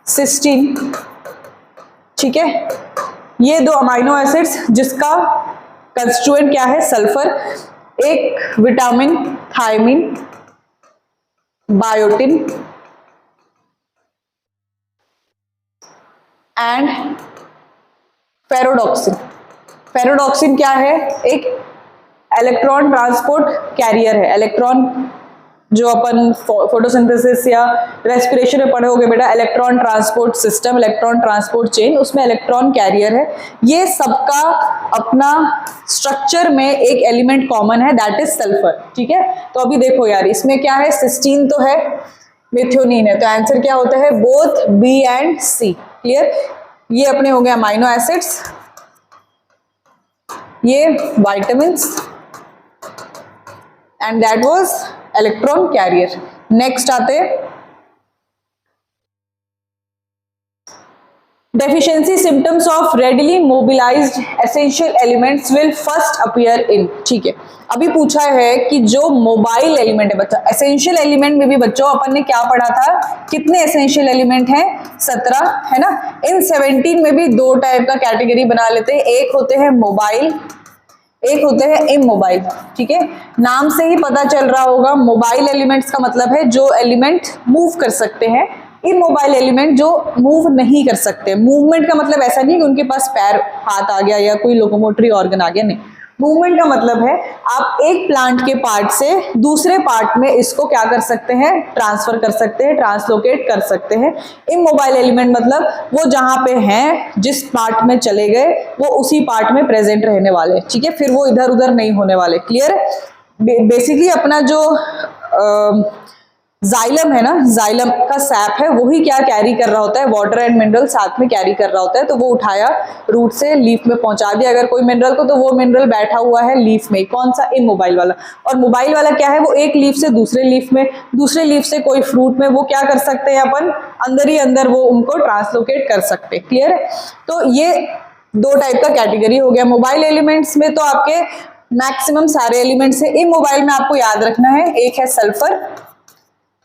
सिस्टीन। ठीक है, ये 2 अमाइनो एसिड्स जिसका कंस्टिट्यूएंट क्या है? सल्फर। एक विटामिन थायमिन, बायोटिन एंड फेरोडॉक्सिन। फेरोडॉक्सिन क्या है? एक इलेक्ट्रॉन ट्रांसपोर्ट कैरियर है। इलेक्ट्रॉन जो अपन फोटोसिंथेसिस या रेस्पिरेशन में पढ़े होंगे बेटा, electron transport system, electron transport chain, उसमें इलेक्ट्रॉन कैरियर है। ये सबका अपना स्ट्रक्चर में एक एलिमेंट कॉमन है, दैट इज सल्फर। ठीक है, तो अभी देखो यार, इसमें क्या है? सिस्टीन तो है, मिथियोनिन है, तो आंसर क्या होता है? Both B and C. Clear. ये अपने हो गए अमाइनो एसिड्स, ये vitamins and that was electron carrier. Next आते, deficiency symptoms of readily mobilised essential elements will first appear in. ठीक है, अभी पूछा है कि जो मोबाइल एलिमेंट है बच्चा, एसेंशियल एलिमेंट में भी बच्चों अपन ने क्या पढ़ा था? कितने एसेंशियल एलिमेंट हैं? 17 है ना। इन 17 में भी 2 टाइप का कैटेगरी बना लेते हैं, एक होते हैं मोबाइल, एक होते हैं इमोबाइल। ठीक है, नाम से ही पता चल रहा होगा, मोबाइल एलिमेंट्स का मतलब है जो एलिमेंट मूव कर सकते हैं, इमोबाइल एलिमेंट जो मूव नहीं कर सकते। मूवमेंट का मतलब ऐसा नहीं कि उनके पास पैर हाथ आ गया या कोई लोकोमोटरी ऑर्गन आ गया, नहीं। मूवमेंट का मतलब है आप एक प्लांट के पार्ट से दूसरे पार्ट में इसको क्या कर सकते हैं? ट्रांसफर कर सकते हैं, ट्रांसलोकेट कर सकते हैं। इमोबाइल एलिमेंट मतलब वो जहां पे हैं, जिस पार्ट में चले गए वो उसी पार्ट में प्रेजेंट रहने वाले। ठीक है, फिर वो इधर उधर नहीं होने वाले। क्लियर है। बेसिकली अपना जो जाइलम है ना, जाइलम का सैप है, वही क्या कैरी कर रहा होता है? वाटर एंड मिनरल साथ में कैरी कर रहा होता है। तो वो उठाया रूट से लीफ में पहुंचा दिया अगर कोई मिनरल को, तो वो मिनरल बैठा हुआ है लीफ में। कौन सा? इमोबाइल वाला। और मोबाइल वाला क्या है? वो एक लीफ से दूसरे लीफ में, दूसरे लीफ से कोई फ्रूट में, वो क्या कर सकते हैं अपन? अंदर ही अंदर वो उनको ट्रांसलोकेट कर सकते हैं। क्लियर है। तो ये 2 टाइप का कैटेगरी हो गया। मोबाइल एलिमेंट्स में तो आपके मैक्सिमम सारे एलिमेंट्स है। इमोबाइल में आपको याद रखना है, एक है सल्फर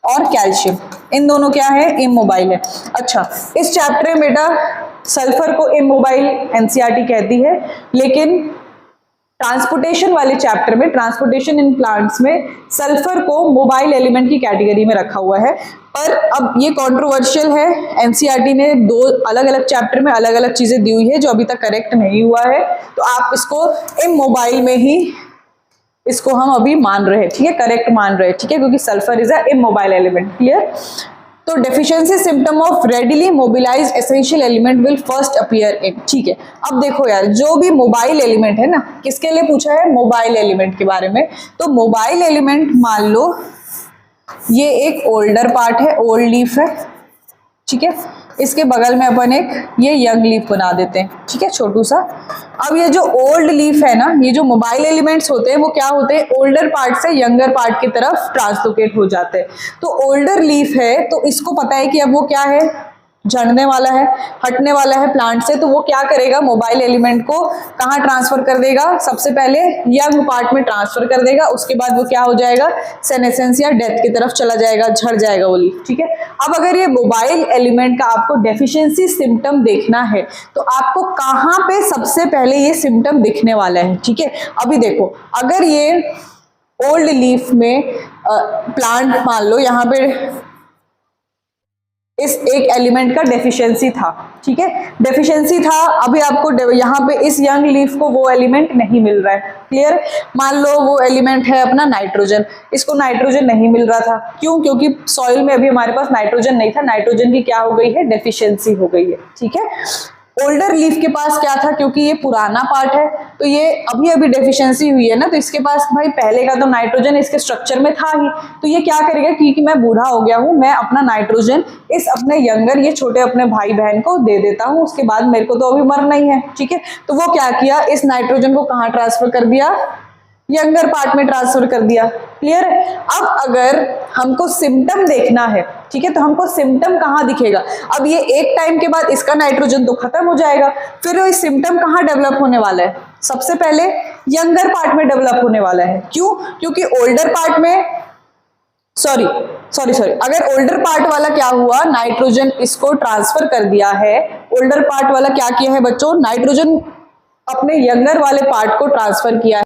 और कैल्शियम, इन दोनों क्या है? इमोबाइल है। अच्छा, इस चैप्टर में बेटा सल्फर को इमोबाइल एनसीईआरटी कहती है, लेकिन ट्रांसपोर्टेशन वाले चैप्टर में, ट्रांसपोर्टेशन इन प्लांट्स में, सल्फर को मोबाइल एलिमेंट की कैटेगरी में रखा हुआ है। पर अब ये कंट्रोवर्शियल है, एनसीईआरटी ने 2 अलग अलग चैप्टर में अलग अलग चीजें दी हुई है जो अभी तक करेक्ट नहीं हुआ है, तो आप इसको इमोबाइल में ही इसको हम अभी मान रहे हैं। ठीक है, करेक्ट मान रहे हैं। ठीक है, क्योंकि sulphur is a immobile element. Clear. तो deficiency symptom of readily mobilise essential element will first appear in. ठीक है, अब देखो यार, जो भी मोबाइल एलिमेंट है ना, किसके लिए पूछा है? मोबाइल एलिमेंट के बारे में। तो मोबाइल एलिमेंट मान लो ये एक ओल्डर पार्ट है, ओल्ड लीफ है, ठीक है, इसके बगल में अपन एक ये यंग लीफ बना देते हैं, ठीक है, छोटू सा। अब ये जो ओल्ड लीफ है ना, ये जो मोबाइल एलिमेंट्स होते हैं वो क्या होते हैं? ओल्डर पार्ट से यंगर पार्ट की तरफ ट्रांसलोकेट हो जाते हैं। तो ओल्डर लीफ है तो इसको पता है कि अब वो क्या है? झड़ने वाला है, हटने वाला है प्लांट से। तो वो क्या करेगा? मोबाइल एलिमेंट को कहाँ ट्रांसफर कर देगा? सबसे पहले यंग पार्ट में ट्रांसफर कर देगा, उसके बाद वो क्या हो जाएगा? सेनेसेंस या डेथ की तरफ चला जाएगा, झड़ जाएगा वो लीफ, ठीक है। अब अगर ये मोबाइल एलिमेंट का आपको डेफिशिएंसी सिम्टम देखना है तो आपको कहाँ पे सबसे पहले ये सिम्टम दिखने वाला है, ठीक है। अभी देखो, अगर ये ओल्ड लीफ में प्लांट मान लो यहाँ पे इस एक एलिमेंट का डेफिशिएंसी था, ठीक है, डेफिशिएंसी था, अभी आपको यहाँ पे इस यंग लीफ को वो एलिमेंट नहीं मिल रहा है, क्लियर। मान लो वो एलिमेंट है अपना नाइट्रोजन, इसको नाइट्रोजन नहीं मिल रहा था, क्यों? क्योंकि सॉइल में अभी हमारे पास नाइट्रोजन नहीं था, नाइट्रोजन की क्या हो गई है? डेफिशिएंसी हो गई है, ठीक है। ओल्डर लीफ के पास क्या था? क्योंकि ये पुराना पार्ट है तो ये अभी अभी डेफिशिएंसी हुई है ना, तो इसके पास भाई पहले का तो नाइट्रोजन इसके स्ट्रक्चर में था ही, तो ये क्या करेगा? क्योंकि मैं बूढ़ा हो गया हूं, मैं अपना नाइट्रोजन इस अपने यंगर, ये छोटे अपने भाई बहन को दे देता हूं, उसके बाद मेरे को तो अभी मरना ही है, ठीक है। तो वो क्या किया? इस नाइट्रोजन को कहाँ ट्रांसफर कर दिया? यंगर पार्ट में ट्रांसफर कर दिया, क्लियर है। अब अगर हमको सिम्टम देखना है, ठीक है, तो हमको सिम्टम कहाँ दिखेगा? अब ये एक टाइम के बाद इसका नाइट्रोजन तो खत्म हो जाएगा, फिर ये सिम्टम कहाँ डेवलप होने वाला है? सबसे पहले यंगर पार्ट में डेवलप होने वाला है। क्यों? क्योंकि ओल्डर पार्ट में सॉरी अगर ओल्डर पार्ट वाला क्या हुआ? नाइट्रोजन इसको ट्रांसफर कर दिया है, ओल्डर पार्ट वाला क्या किया है बच्चों? नाइट्रोजन अपने यंगर वाले पार्ट को ट्रांसफर किया है,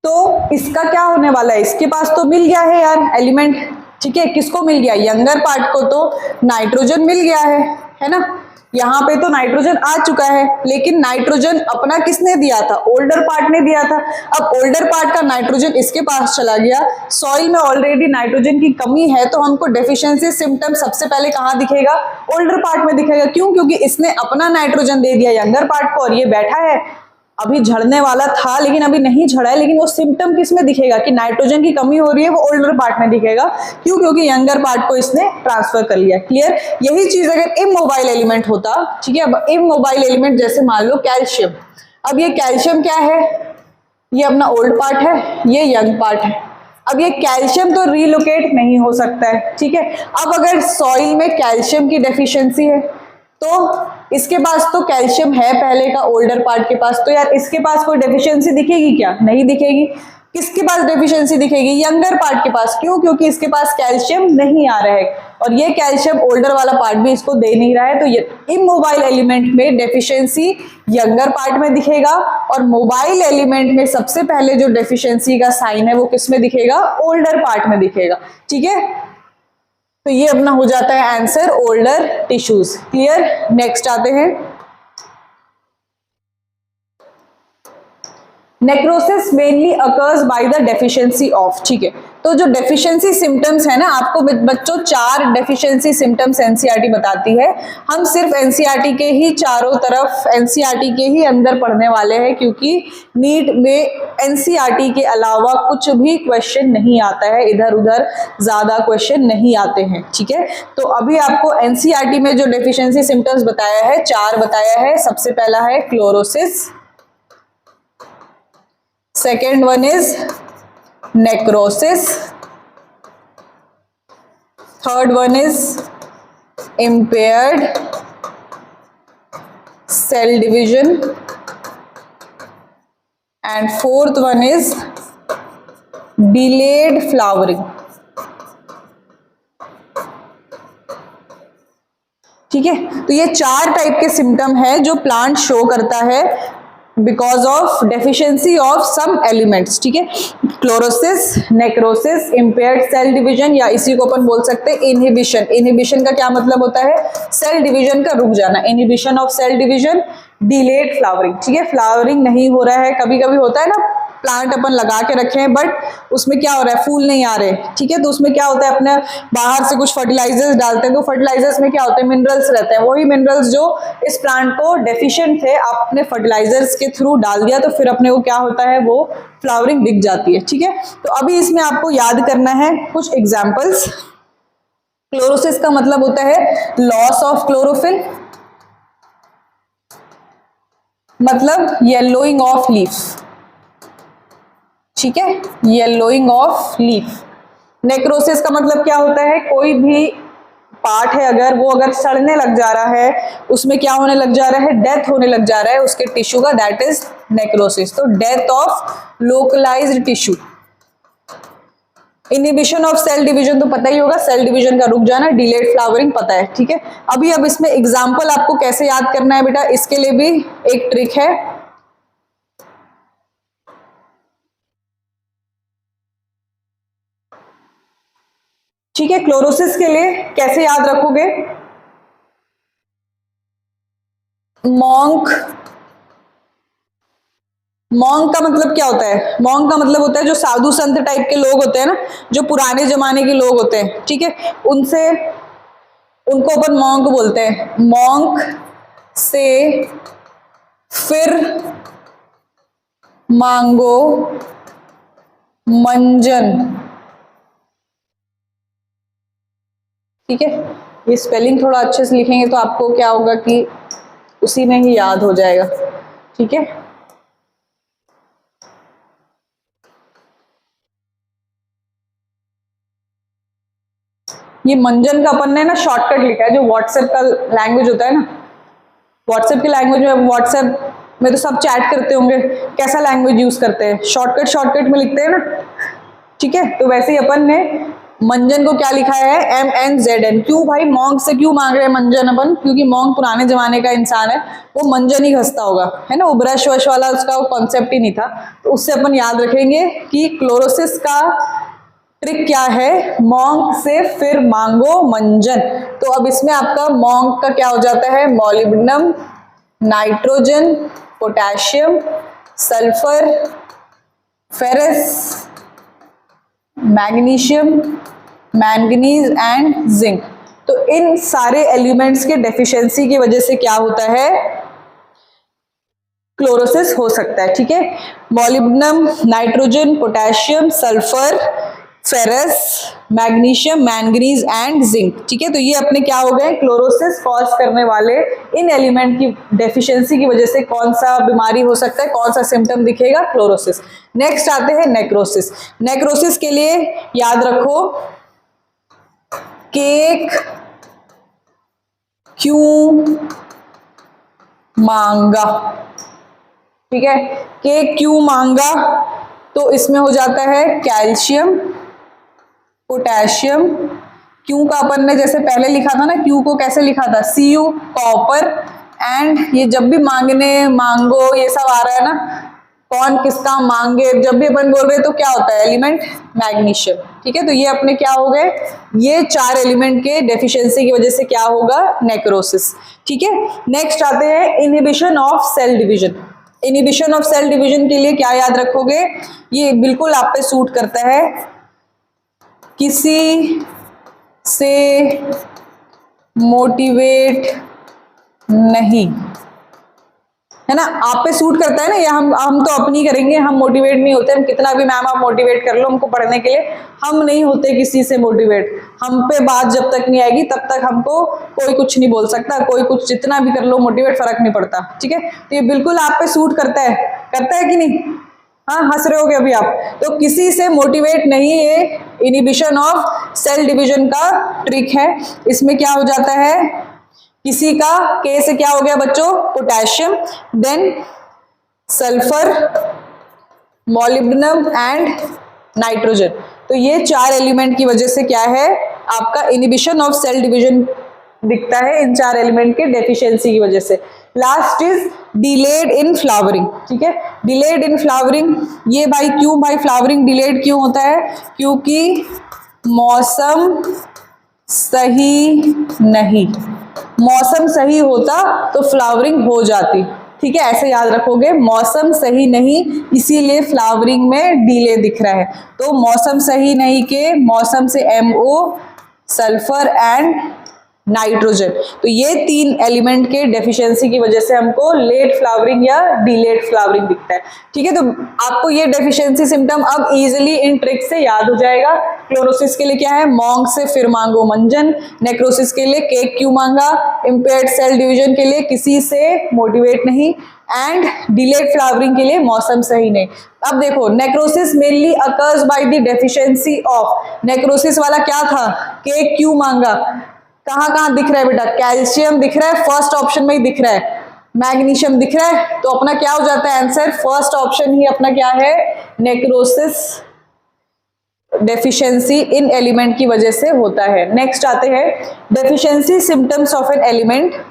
तो इसका क्या होने वाला है? इसके पास तो मिल गया है यार एलिमेंट, ठीक है, किसको मिल गया? यंगर पार्ट को तो नाइट्रोजन मिल गया है ना, यहाँ पे तो नाइट्रोजन आ चुका है, लेकिन नाइट्रोजन अपना किसने दिया था? ओल्डर पार्ट ने दिया था। अब ओल्डर पार्ट का नाइट्रोजन इसके पास चला गया, सॉइल में ऑलरेडी नाइट्रोजन की कमी है, तो हमको डेफिशिएंसी सिम्टम सबसे पहले कहाँ दिखेगा? ओल्डर पार्ट में दिखेगा। क्यों? क्योंकि इसने अपना नाइट्रोजन दे दिया यंगर पार्ट को और ये बैठा है, अभी झड़ने वाला था लेकिन अभी नहीं झड़ा है, लेकिन वो सिम्टम किस में दिखेगा? कि नाइट्रोजन की कमी हो रही है, वो ओल्डर पार्ट में दिखेगा। क्यों? क्योंकि यंगर पार्ट को इसने ट्रांसफर कर लिया, क्लियर। यही चीज अगर इमोबाइल एलिमेंट होता, ठीक है, अब इमोबाइल एलिमेंट जैसे मान लो कैल्शियम, अब ये कैल्शियम क्या है? ये अपना ओल्ड पार्ट है, ये यंग पार्ट है। अब ये कैल्शियम तो रिलोकेट नहीं हो सकता है, ठीक है। अब अगर सॉइल में कैल्शियम की डेफिशिएंसी है तो इसके पास तो कैल्शियम है पहले का ओल्डर पार्ट के पास, तो यार इसके पास कोई डेफिशिएंसी दिखेगी क्या? नहीं दिखेगी। किसके पास डेफिशिएंसी दिखेगी? यंगर पार्ट के पास। क्यों? क्योंकि इसके पास कैल्शियम नहीं आ रहा है और ये कैल्शियम ओल्डर वाला पार्ट भी इसको दे नहीं रहा है, तो ये इमोबाइल एलिमेंट में डेफिशिएंसी यंगर पार्ट में दिखेगा और मोबाइल एलिमेंट में सबसे पहले जो डेफिशिएंसी का साइन है वो किस में दिखेगा? ओल्डर पार्ट में दिखेगा, ठीक है। तो ये अपना हो जाता है answer, older tissues, clear. Next आते हैं, necrosis mainly occurs by the deficiency of, ठीक है। तो जो डेफिशिएंसी सिम्टम्स है ना, आपको बच्चों 4 डेफिशिएंसी सिम्टम्स एनसीईआरटी बताती है। हम सिर्फ एनसीईआरटी के ही चारों तरफ, एनसीईआरटी के ही अंदर पढ़ने वाले हैं, क्योंकि नीट में एनसीईआरटी के अलावा कुछ भी क्वेश्चन नहीं आता है, इधर उधर ज्यादा क्वेश्चन नहीं आते हैं, ठीक है। तो अभी आपको एनसीईआरटी में जो डेफिशिएंसी सिम्टम्स बताया है, 4 बताया है। सबसे पहला है chlorosis, second one is necrosis, third one is impaired cell division and fourth one is delayed flowering, ठीक है। तो ये 4 टाइप के सिम्टम है जो प्लांट शो करता है because of deficiency of some elements, ठीक है। Chlorosis, necrosis, impaired cell division, या इसी को अपन बोल सकते हैं इनहिबिशन। इनहिबिशन का क्या मतलब होता है? सेल डिवीजन का रुक जाना, inhibition of cell division. Delayed flowering, ठीक है, फ्लावरिंग नहीं हो रहा है, कभी कभी होता है ना प्लांट अपन लगा के रखे हैं बट उसमें क्या हो रहा है, फूल नहीं आ रहे, ठीक है। तो उसमें क्या होता है, अपने बाहर से कुछ फर्टिलाइजर्स डालते हैं, तो फर्टिलाइजर्स में क्या होते हैं, मिनरल्स रहते हैं। वही मिनरल्स जो इस प्लांट को डेफिशिएंट थे, आपने फर्टिलाइजर्स के थ्रू डाल दिया तो फिर अपने को क्या होता है, वो फ्लावरिंग दिख जाती है, ठीक है। तो अभी इसमें आपको याद करना है कुछ एग्जाम्पल्स। क्लोरोसिस का मतलब होता है लॉस ऑफ क्लोरोफिल, मतलब येलोइंग ऑफ लीफ, ठीक है, येलोइंग ऑफ लीफ। नेक्रोसिस का मतलब क्या होता है, कोई भी पार्ट है अगर वो सड़ने लग जा रहा है, उसमें क्या होने लग जा रहा है, डेथ होने लग जा रहा है उसके टिश्यू का, दैट इज नेक्रोसिस। तो death of localised tissue. Inhibition of cell division तो पता ही होगा, सेल डिवीजन का रुक जाना, डिलेड फ्लावरिंग पता है, ठीक है। अभी अब इसमें एग्जाम्पल आपको कैसे याद करना है बेटा, इसके लिए भी एक ट्रिक है। ठीक है, क्लोरोसिस के लिए कैसे याद रखोगे, मॉन्क। मॉन्क का मतलब क्या होता है, मॉन्क का मतलब होता है जो साधु संत टाइप के लोग होते हैं ना, जो पुराने जमाने के लोग होते हैं, ठीक है, उनसे, उनको अपन मॉन्क बोलते हैं। मॉन्क से फिर मांगो मंजन, ठीक है। ये स्पेलिंग थोड़ा अच्छे से लिखेंगे तो आपको क्या होगा कि उसी में ही याद हो जाएगा, ठीक है। ये मंजन का अपन ने ना शॉर्टकट लिखा है, जो व्हाट्सएप का लैंग्वेज होता है ना, व्हाट्सएप की लैंग्वेज में, व्हाट्सएप में तो सब चैट करते होंगे, कैसा लैंग्वेज यूज करते हैं, शॉर्टकट शॉर्टकट में लिखते हैं ना, ठीक है। तो वैसे ही अपन ने मंजन को क्या लिखा है, MNZN। क्यों भाई, मॉन्क से क्यों मांग रहे हैं मंजन अपन, क्योंकि मॉन्क पुराने जमाने का इंसान है, वो मंजन ही घसता होगा, है ना, वो ब्रश वश वाला उसका कॉन्सेप्ट ही नहीं था। तो उससे अपन याद रखेंगे कि क्लोरोसिस का ट्रिक क्या है, मॉन्क से फिर मांगो मंजन। तो अब इसमें आपका मॉन्क का क्या हो जाता है, molybdenum, nitrogen, potassium, sulphur, ferrous, magnesium, manganese and zinc. तो इन सारे एलिमेंट्स के डेफिशिएंसी की वजह से क्या होता है, क्लोरोसिस हो सकता है, ठीक है। Molybdenum, nitrogen, potassium, sulphur, ferrous, magnesium, manganese and zinc, ठीक है। तो ये अपने क्या हो गए, क्लोरोसिस कॉज करने वाले इन एलिमेंट की डेफिशिएंसी की वजह से कौन सा बीमारी हो सकता है, कौन सा सिम्टम दिखेगा, क्लोरोसिस। नेक्स्ट आते हैं नेक्रोसिस। नेक्रोसिस के लिए याद रखो, केक क्यों मांगा, ठीक है। केक क्यों मांगा, तो इसमें हो जाता है कैल्शियम, पोटेशियम, क्यू का अपन ने जैसे पहले लिखा था ना, क्यू को कैसे लिखा था, Cu, कॉपर, एंड ये जब भी मांगने, मांगो, ये सब आ रहा है ना, कौन किसका मांगे, जब भी अपन बोल रहे तो क्या होता है, एलिमेंट मैग्नीशियम, ठीक है। तो ये अपने क्या हो गए, ये चार एलिमेंट के डेफिशिएंसी की वजह से क्या होगा, नेक्रोसिस, ठीक है। नेक्स्ट आते हैं inhibition of cell division. Inhibition of cell division के लिए क्या याद रखोगे, ये बिल्कुल आप पे सूट करता है, किसी से मोटिवेट नहीं, है ना, आप पे सूट करता है ना, ये हम तो अपनी करेंगे, हम मोटिवेट नहीं होते, हम कितना भी मैम आप मोटिवेट कर लो हमको पढ़ने के लिए, हम नहीं होते किसी से मोटिवेट, हम पे बात जब तक नहीं आएगी तब तक हमको कोई कुछ नहीं बोल सकता, कोई कुछ जितना भी कर लो मोटिवेट, फर्क नहीं पड़ता, ठीक है। तो ये बिल्कुल आप पे सूट करता है कि नहीं, हाँ हंस रहे होगे अभी आप। तो किसी से मोटिवेट नहीं, ये इनहिबिशन ऑफ सेल डिवीजन का ट्रिक है। इसमें क्या हो जाता है, किसी का, के से क्या हो गया बच्चों, potassium, then sulphur, molybdenum and nitrogen. तो ये चार एलिमेंट की वजह से क्या है, आपका इनहिबिशन ऑफ सेल डिवीजन दिखता है, इन चार एलिमेंट के डेफिशिएंसी की वजह से। Last is delayed in flowering, ठीक है। डिलेड इन फ्लावरिंग, ये भाई क्यों भाई फ्लावरिंग डिलेड क्यों होता है, क्योंकि मौसम सही नहीं, मौसम सही होता तो फ्लावरिंग हो जाती, ठीक है, ऐसे याद रखोगे। मौसम सही नहीं इसीलिए फ्लावरिंग में डीले दिख रहा है। तो मौसम सही नहीं के मौसम से MO, सल्फर एंड नाइट्रोजन, तो ये 3 एलिमेंट के डेफिशिएंसी की वजह से हमको लेट फ्लावरिंग या डिलेड फ्लावरिंग दिखता है। ठीक है, तो आपको ये डेफिशिएंसी सिम्टम अब इजीली इन ट्रिक से याद हो जाएगा। क्लोरोसिस के लिए क्या है, मॉन्ग से फिर मांगो मंजन, नेक्रोसिस के लिए केक क्यों मांगा, इम्पेयर्ड सेल डिवीजन के लिए किसी से मोटिवेट नहीं, एंड डिलेड फ्लावरिंग के लिए मौसम सही नहीं। अब देखो, necrosis mainly occurs by the deficiency of, necrosis वाला क्या था, केक क्यों मांगा, कहां कहां दिख रहा है बेटा, कैल्शियम दिख रहा है, फर्स्ट ऑप्शन में ही दिख रहा है, मैग्नीशियम दिख रहा है, तो अपना क्या हो जाता है आंसर, फर्स्ट ऑप्शन ही अपना क्या है, नेक्रोसिस डेफिशिएंसी इन एलिमेंट की वजह से होता है। नेक्स्ट आते हैं deficiency symptoms of an element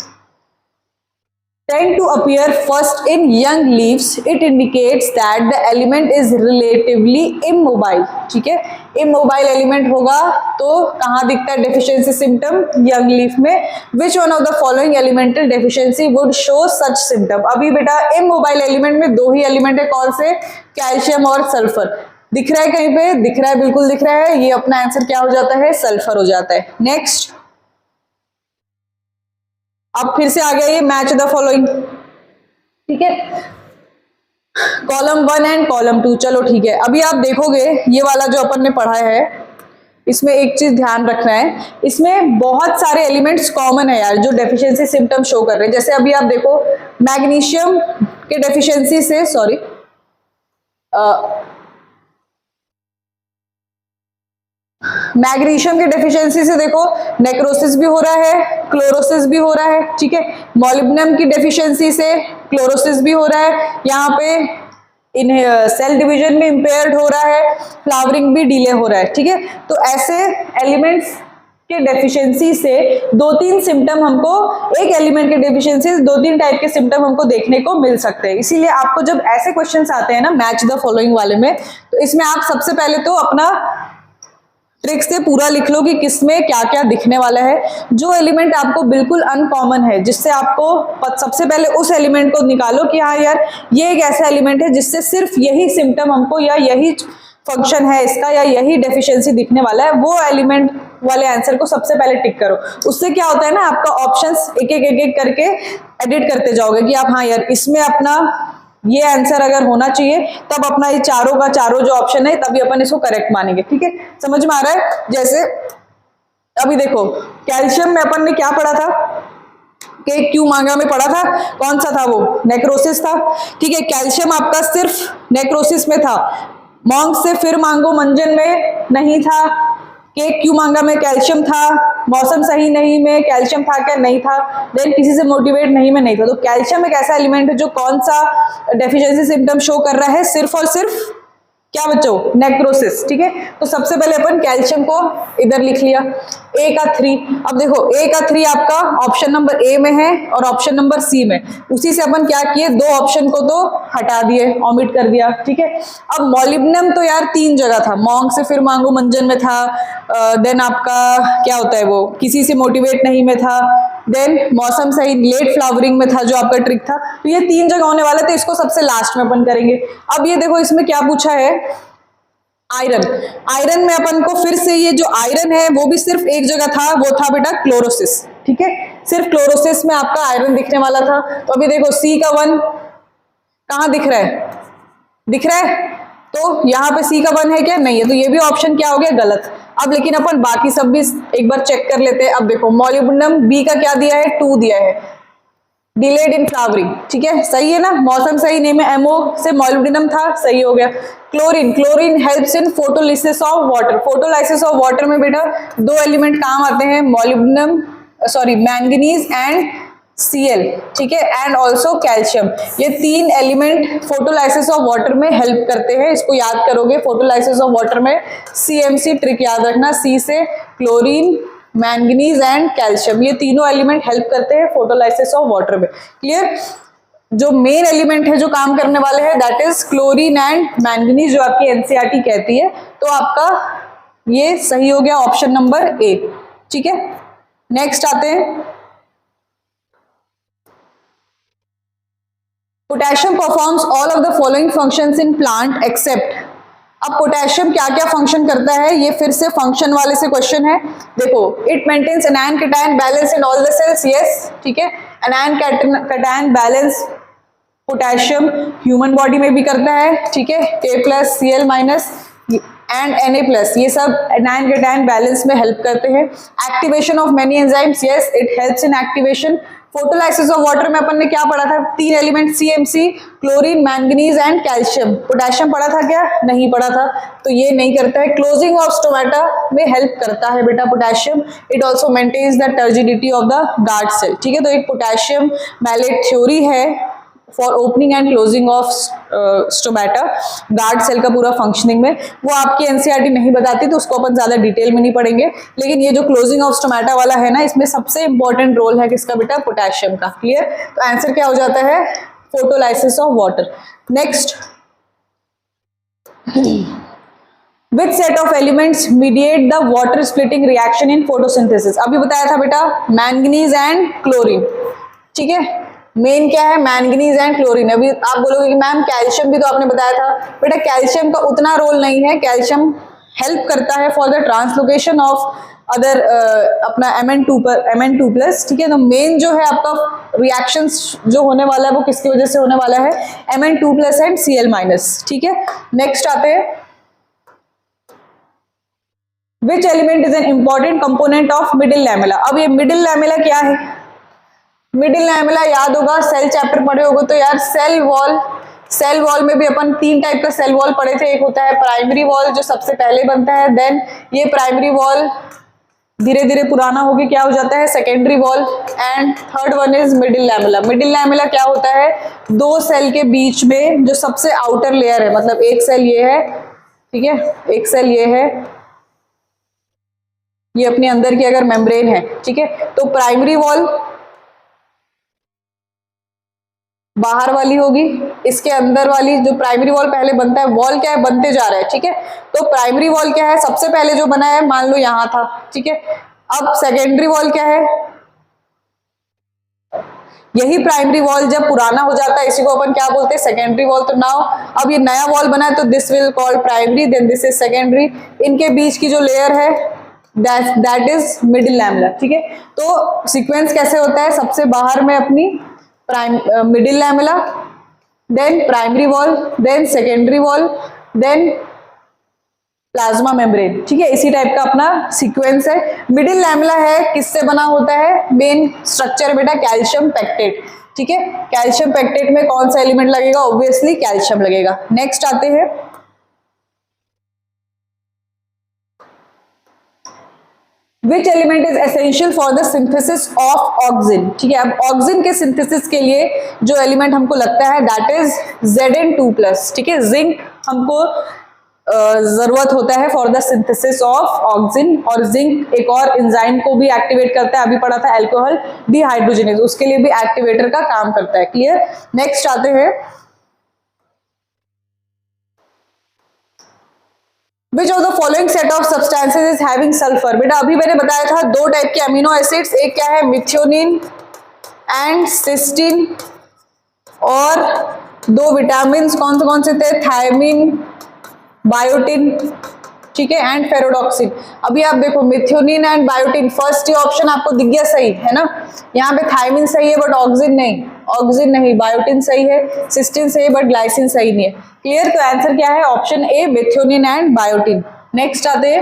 tend to appear first in young leaves. It indicates that the element is relatively immobile. ठीक है, immobile element होगा तो कहाँ दिखता है deficiency symptom, young leaf में। Which one of the following elemental deficiency would show such symptom? अभी बेटा immobile element में 2 ही element है, कौन से, कैल्शियम और सल्फर। दिख रहा है कहीं पे, दिख रहा है, बिल्कुल दिख रहा है, ये अपना आंसर क्या हो जाता है, सल्फर हो जाता है। नेक्स्ट, अब फिर से आ गया ये मैच द फॉलोइंग। ठीक है, कॉलम 1 एंड कॉलम 2, चलो ठीक है। अभी आप देखोगे ये वाला जो अपन ने पढ़ा है, इसमें एक चीज ध्यान रखना है, इसमें बहुत सारे एलिमेंट्स कॉमन है यार जो डेफिशिएंसी सिम्टम शो कर रहे हैं। जैसे अभी आप देखो मैग्नीशियम के डेफिशिएंसी से, सॉरी मैग्नीशियम के डेफिशिएंसी से देखो नेक्रोसिस भी हो रहा है, क्लोरोसिस भी हो रहा है। ठीक है, मॉलिब्डेनम की डेफिशिएंसी से क्लोरोसिस भी हो रहा है, यहाँ पे इन सेल डिवीजन में इंपेयर्ड हो रहा है, फ्लावरिंग भी डिले हो रहा है। ठीक है, तो ऐसे एलिमेंट्स के डेफिशिएंसी से 2-3 सिम्टम हमको, एक एलिमेंट के डेफिशिएंसी से 2-3 टाइप के सिम्टम हमको देखने को मिल सकते हैं। इसीलिए आपको जब ऐसे क्वेश्चंस आते हैं ना मैच द फॉलोइंग वाले में, तो इसमें आप सबसे पहले तो अपना ट्रिक से पूरा लिख लो कि किसमें क्या क्या दिखने वाला है। जो एलिमेंट आपको बिल्कुल अनकॉमन है, जिससे आपको सबसे पहले उस एलिमेंट को निकालो कि हाँ यार ये एक ऐसा एलिमेंट है जिससे सिर्फ यही सिम्टम हमको या यही फंक्शन है इसका या यही डेफिशिएंसी दिखने वाला है, वो एलिमेंट वाले आंसर को सबसे पहले टिक करो। उससे क्या होता है ना, आपका ऑप्शंस एक एक करके एडिट करते जाओगे कि आप हाँ यार इसमें अपना ये आंसर अगर होना चाहिए तब अपना ये चारों का चारों जो ऑप्शन है तभी अपन इसको करेक्ट मानेंगे। ठीक है, समझ में आ रहा है। जैसे अभी देखो कैल्शियम में अपन ने क्या पढ़ा था, केक क्यों मांगा में पढ़ा था, कौन सा था वो, नेक्रोसिस था। ठीक है, कैल्शियम आपका सिर्फ नेक्रोसिस में था, मॉन्ग से फिर मांगो मंजन में नहीं था, केक क्यों मांगा में कैल्शियम था, मौसम सही नहीं में कैल्शियम था क्या, नहीं था, देन किसी से मोटिवेट नहीं में नहीं था। तो कैल्शियम एक ऐसा एलिमेंट है जो कौन सा डेफिशिएंसी सिम्टम शो कर रहा है, सिर्फ और सिर्फ क्या बच्चों, नेक्रोसिस। ठीक है, तो सबसे पहले अपन कैल्शियम को इधर लिख लिया, ए का 3। अब देखो ए का 3 आपका ऑप्शन नंबर ए में है और ऑप्शन नंबर सी में, उसी से अपन क्या किए, 2 ऑप्शन को तो हटा दिए, ऑमिट कर दिया। ठीक है, अब मॉलिब्डेनम तो यार 3 जगह था, मॉन्ग से फिर मांगो मंजन में था, देन आपका क्या होता है वो किसी से मोटिवेट नहीं में था, देन मौसम सही लेट फ्लावरिंग में था जो आपका ट्रिक था। तो ये 3 जगह होने वाले थे, इसको सबसे लास्ट में अपन करेंगे। अब ये देखो इसमें क्या पूछा है, आयरन। आयरन में अपन को फिर से ये जो आयरन है वो भी सिर्फ एक जगह था, वो था बेटा क्लोरोसिस। ठीक है, सिर्फ क्लोरोसिस में आपका आयरन दिखने वाला था। तो अभी देखो सी का 1 कहां दिख रहा है, दिख रहा है, तो यहाँ पे सी का 1 है क्या, नहीं है, तो ये भी ऑप्शन क्या हो गया, गलत। अब लेकिन अपन बाकी सब भी एक बार चेक कर लेते हैं। अब देखो मॉलिब्डेनम बी का क्या दिया है, 2 दिया है, डिलेड इन फ्लावरिंग। ठीक है, सही है ना, मौसम सही नहीं में एमओ से मॉलिब्डेनम था, सही हो गया। Chlorine, chlorine helps in photolysis of water, photolysis of water में बेटा 2 एलिमेंट काम आते हैं, molybdenum sorry manganese and Cl। ठीक है, एंड ऑल्सो कैल्शियम, ये 3 एलिमेंट फोटोलाइसिस ऑफ वाटर में हेल्प करते हैं। इसको याद करोगे, फोटोलाइसिस ऑफ वाटर में CMC ट्रिक याद रखना, सी से क्लोरीन, मैंगनीज एंड कैल्शियम, ये तीनों एलिमेंट हेल्प करते हैं फोटोलाइसिस ऑफ वाटर में। क्लियर, जो मेन एलिमेंट है जो काम करने वाले हैं that is chlorine and manganese, जो आपकी एनसीईआरटी कहती है। तो आपका ये सही हो गया ऑप्शन नंबर ए। ठीक है, नेक्स्ट आते हैं potassium performs all of the following functions in plant except. अब पोटेशियम क्या क्या फंक्शन करता है, ये फिर से फंक्शन वाले से क्वेश्चन है। देखो, it maintains anion cation balance in all the cells, yes, ठीक है। Anion cation balance potassium human body में भी करता है, ठीक है। K+Cl- एंड Na+, ये सब एनायन कैटायन बैलेंस में हेल्प करते हैं। Activation of many enzymes, yes, it helps in activation. Photolysis of water में अपन ने क्या पढ़ा था, 3 element CMC, chlorine, manganese and calcium. Potassium पढ़ा था क्या, नहीं पढ़ा था, तो ये नहीं करता है। क्लोजिंग ऑफ स्टोमेटा में हेल्प करता है बेटा potassium. It also maintains the turgidity of the guard cell, ठीक है। तो एक पोटेशियम मैलेट थ्योरी है for opening and closing of stomata, guard cell का पूरा फंक्शनिंग में। वो आपकी एनसीईआरटी नहीं बताती, तो उसको अपन ज्यादा डिटेल में नहीं पढ़ेंगे। लेकिन ये जो क्लोजिंग ऑफ स्टोमेटा वाला है ना, इसमें सबसे इंपॉर्टेंट रोल है किसका बेटा, पोटेशियम का। क्लियर? तो आंसर क्या हो जाता है, photolysis of water. Next, which set of elements mediate the water splitting reaction in photosynthesis. अभी बताया था बेटा मैंगनीज एंड क्लोरीन, ठीक है। मेन क्या है, मैंगनीज एंड क्लोरीन। अभी आप बोलोगे कि मैम कैल्शियम भी तो आपने बताया था, बेटा कैल्शियम का उतना रोल नहीं है। कैल्शियम हेल्प करता है for the translocation of other अपना Mn2+, ठीक है। तो मेन जो है आपका रिएक्शंस जो होने वाला है वो किसकी वजह से होने वाला है, Mn2+ एंड Cl-, ठीक है। नेक्स्ट आते हैं, which element is an important component of middle lamella. अब ये मिडिल लैमेला क्या है, मिडिल लैमेला याद होगा, सेल चैप्टर पढ़े होगे तो यार, सेल वॉल। सेल वॉल में भी अपन 3 टाइप का सेल वॉल पढ़े थे। एक होता है प्राइमरी वॉल जो सबसे पहले बनता है, देन ये प्राइमरी वॉल धीरे धीरे पुराना होके क्या हो जाता है, secondary wall, and third one is middle lamella. Middle lamella क्या होता है, 2 सेल के बीच में जो सबसे आउटर लेयर है, मतलब एक सेल ये है, ठीक है, एक सेल ये है, ये अपने अंदर की अगर मेम्ब्रेन है, ठीक है। तो प्राइमरी वॉल बाहर वाली होगी, इसके अंदर वाली जो प्राइमरी वॉल पहले बनता है, वॉल क्या है, बनते जा रहा है, ठीक है। तो प्राइमरी वॉल क्या है, सबसे पहले जो बना है, मान लो यहां था, ठीक है। अब सेकेंडरी वॉल क्या है, यही प्राइमरी वॉल जब पुराना हो जाता है इसी को अपन क्या बोलते हैं, सेकेंडरी वॉल। तो नाउ अब ये नया वॉल बना है तो this will called primary, then this is secondary. इनके बीच की जो लेयर है दैट इज मिडिल लैमेला, ठीक है। तो सीक्वेंस कैसे होता है, सबसे बाहर में अपनी middle lamella, then primary wall, then secondary wall, then plasma membrane, ठीक है। इसी टाइप का अपना सीक्वेंस है। मिडिल लैमेला है किससे बना होता है, मेन स्ट्रक्चर है बेटा कैल्शियम पेक्टेट, ठीक है। कैल्शियम पेक्टेट में कौन सा एलिमेंट लगेगा, ऑब्वियसली कैल्शियम लगेगा। नेक्स्ट आते हैं, which element is essential for the synthesis of auxin, ठीक है। अब ऑक्सिन के सिंथेसिस के लिए जो एलिमेंट हमको लगता है दैट इज Zn2+, ठीक है। जिंक हमको जरूरत होता है for the synthesis of auxin, और जिंक एक और एंजाइम को भी एक्टिवेट करता है, अभी पढ़ा था अल्कोहल डिहाइड्रोजनेज, उसके लिए भी एक्टिवेटर का काम करता है। क्लियर? नेक्स्ट आते हैं, Which of the following set of substances is having sulfur? बेटा अभी मैंने बताया था 2 टाइप के अमीनो एसिड्स, एक क्या है मिथ्योनिन एंड सिस्टीन, और 2 विटामिन कौन से थे, थायमिन, बायोटिन, ठीक है, एंड फेरोडॉक्सिन। अभी आप देखो मिथ्योनिन एंड बायोटिन, फर्स्ट ये ऑप्शन आपको दिख गया सही है ना, यहाँ पे थायमिन सही है बट ऑक्सिन नहीं, बायोटिन सही है, सिस्टीन सही है बट ग्लाइसिन सही नहीं है। क्लियर? तो आंसर क्या है, option A methionine and biotin. Next आते हैं,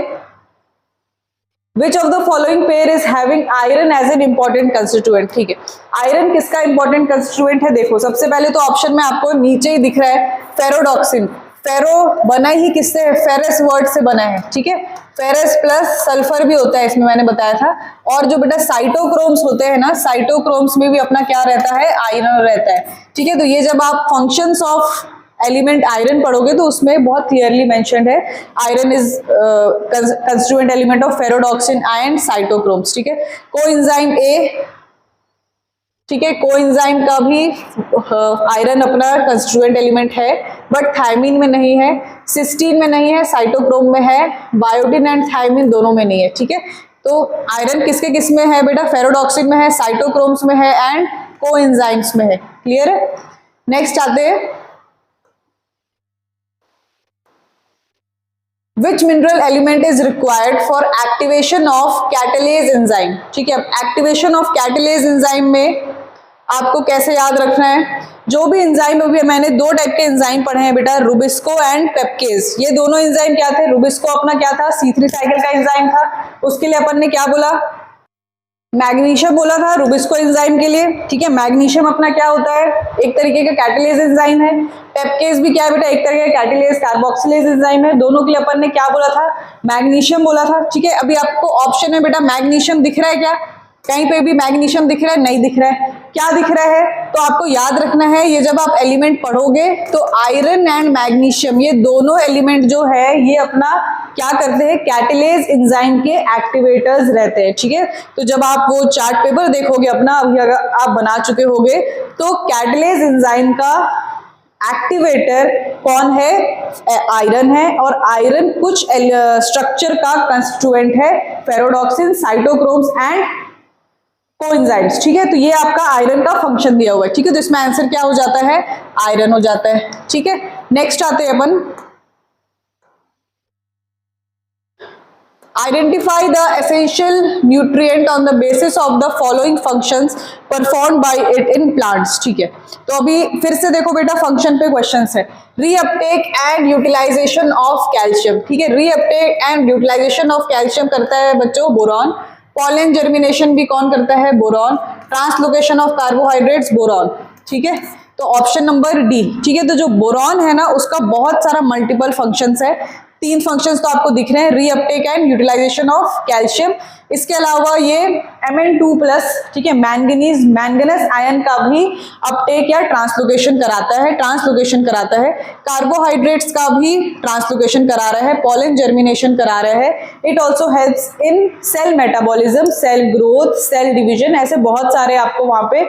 which of the following pair is having iron as an important constituent, ठीक है। आयरन किसका इंपॉर्टेंट कंस्टिट्यूएंट है, देखो सबसे पहले तो ऑप्शन में आपको नीचे ही दिख रहा है फेरोडॉक्सिन। फेरो बना ही किससे है, फेरस वर्ड से बना है, ठीक है। फेरस प्लस सल्फर भी होता है इसमें, मैंने बताया था। और जो बेटा साइटोक्रोम्स होते हैं ना, साइटोक्रोम्स में भी अपना क्या रहता है, आयरन रहता है, ठीक है। तो ये जब आप फंक्शंस ऑफ एलिमेंट आयरन पढ़ोगे तो उसमें बहुत क्लियरली मेंशन्ड है, iron is constituent element of ferredoxin and cytochromes, ठीक है। कोएंजाइम ए, ठीक है, कोएंजाइम का भी आयरन अपना कंस्टिट्यूएंट एलिमेंट है, बट थायमिन में नहीं है, सिस्टीन में नहीं है, साइटोक्रोम में है, बायोटिन एंड थायमिन दोनों में नहीं है, ठीक है। तो आयरन किसके किस में है बेटा, फेरोडॉक्सिन में है, साइटोक्रोम्स में है एंड कोएंजाइम्स में है। क्लियर है? नेक्स्ट आते हैं, Which mineral element is required for activation of catalase enzyme? ठीक है, एक्टिवेशन ऑफ कैटेलेज एंजाइम में आपको कैसे याद रखना है, जो भी एंजाइम, अभी मैंने दो टाइप के एंजाइम पढ़े हैं बेटा, रुबिस्को एंड पेप्केज। ये दोनों एंजाइम क्या थे, रुबिस्को अपना क्या था, C3 साइकिल का एंजाइम था, उसके लिए अपन ने क्या बोला, मैग्नीशियम बोला था रुबिस्को एंजाइम के लिए। ठीक है, मैग्नीशियम अपना क्या होता है, एक तरीके का कैटेलेज एंजाइम है। पेप्केज भी क्या है बेटा, एक तरीके का कैटेलेज कार्बोक्सिलेज एंजाइम है। दोनों के लिए अपन ने क्या बोला था, मैग्नीशियम बोला था। ठीक है, अभी आपको ऑप्शन में बेटा मैग्नीशियम दिख रहा है क्या, कहीं पे भी मैग्नीशियम दिख रहा है, नहीं दिख रहा है, क्या दिख रहा है, तो आपको याद रखना है, ये जब आप एलिमेंट पढ़ोगे तो आयरन एंड मैग्नीशियम ये दोनों एलिमेंट जो है ये अपना क्या करते हैं, कैटेलेज एंजाइम के एक्टिवेटर्स रहते हैं। ठीक है, तो जब आप वो चार्ट पेपर देखोगे अपना, अभी अगर आप बना चुके होगे, तो कैटेलेज एंजाइम का एक्टिवेटर कौन है, आयरन है, और आयरन कुछ स्ट्रक्चर का कंस्टिट्यूएंट है, फेरोडॉक्सिन, साइटोक्रोम्स एंड कोएंजाइम्स। ठीक है, तो ये आपका आयरन का फंक्शन दिया हुआ है। ठीक है, तो इसमें आंसर क्या हो जाता है, आयरन हो जाता है। ठीक है, नेक्स्ट आते हैं अपन, identify the essential nutrient on the basis of the following functions perform by it in plants. ठीक है, तो अभी फिर से देखो बेटा, फंक्शन पे क्वेश्चंस है, reuptake and utilisation of calcium. ठीक है, reuptake and utilisation of calcium करता है बच्चों बोरॉन, पॉलन जर्मिनेशन भी कौन करता है, boron, translocation of carbohydrates, boron. ठीक है, तो ऑप्शन नंबर डी। ठीक है, तो जो बोरॉन है ना उसका बहुत सारा मल्टीपल फंक्शंस है, 3 फंक्शंस तो आपको दिख रहे हैं, reuptake and utilisation of calcium. इसके अलावा ये Mn2+, ठीक है, मैंगनीज, मैंगनस आयन का भी अपटेक या ट्रांसलोकेशन कराता है, कार्बोहाइड्रेट्स का भी ट्रांसलोकेशन करा रहा है, पॉलन जर्मिनेशन करा रहा है। It also helps in cell metabolism, cell growth, cell division, ऐसे बहुत सारे आपको वहां पे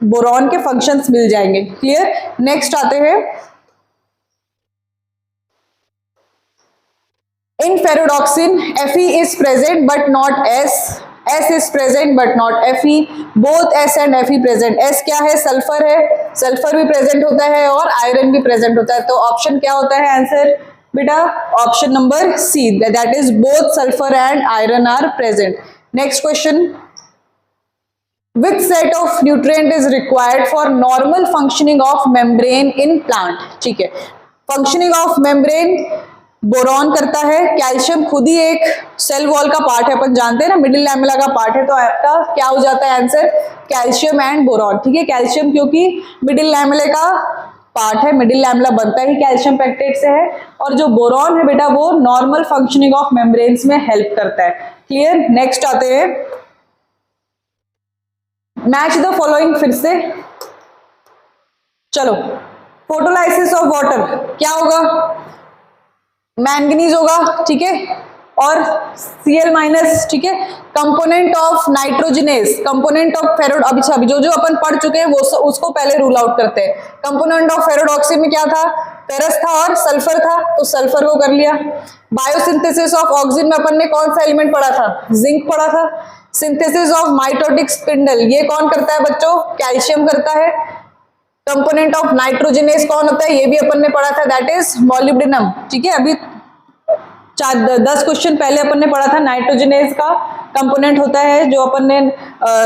बोरॉन के फंक्शंस मिल जाएंगे। क्लियर, नेक्स्ट आते हैं, in ferredoxin Fe is present but not S, S is present but not Fe, both S and Fe present। S क्या है, सल्फर है, सल्फर भी प्रेजेंट होता है और आयरन भी प्रेजेंट होता है, तो ऑप्शन क्या होता है आंसर बेटा, option number C, that is both sulphur and iron are present. Next question, which set of nutrient is required for normal functioning of membrane in plant। ठीक है, फंक्शनिंग ऑफ मेम्ब्रेन बोरॉन करता है, calcium खुद ही एक cell wall का part है, अपन जानते हैं ना, मिडिल लैमेला का पार्ट है, तो आपका क्या हो जाता है आंसर, कैल्शियम एंड बोरॉन। ठीक है, कैल्शियम क्योंकि मिडिल लैमेले का पार्ट है, मिडिल लैमेला बनता ही कैल्शियम पेक्टेट से है, और जो बोरॉन है बेटा वो नॉर्मल फंक्शनिंग ऑफ मेम्ब्रेन्स में हेल्प करता है। क्लियर, नेक्स्ट आते हैं, मैच द फॉलोइंग, फिर से चलो, फोटोलाइसिस ऑफ वाटर क्या होगा, मैंगनीज होगा। ठीक है, और Cl-, ठीक है, component of nitrogenase, component of ferro, अभी जो अपन पढ़ चुके हैं वो उसको पहले रूल आउट करते हैं। कंपोनेंट ऑफ फेरोडॉक्सिन में क्या था, फेरस था और सल्फर था, तो सल्फर को कर लिया। बायोसिंथेसिस ऑफ ऑक्सीजन में अपन ने कौन सा एलिमेंट पढ़ा था, जिंक पढ़ा था। सिंथेसिस ऑफ माइटोटिक स्पिंडल ये कौन करता है बच्चों, कैल्शियम करता है। कंपोनेंट ऑफ नाइट्रोजनेस कौन होता है, ये भी अपन ने पढ़ा था, दैट इज मॉलिब्डेनम। ठीक है, अभी 10 क्वेश्चन पहले अपन ने पढ़ा था, नाइट्रोजनेस का कंपोनेंट होता है जो अपन ने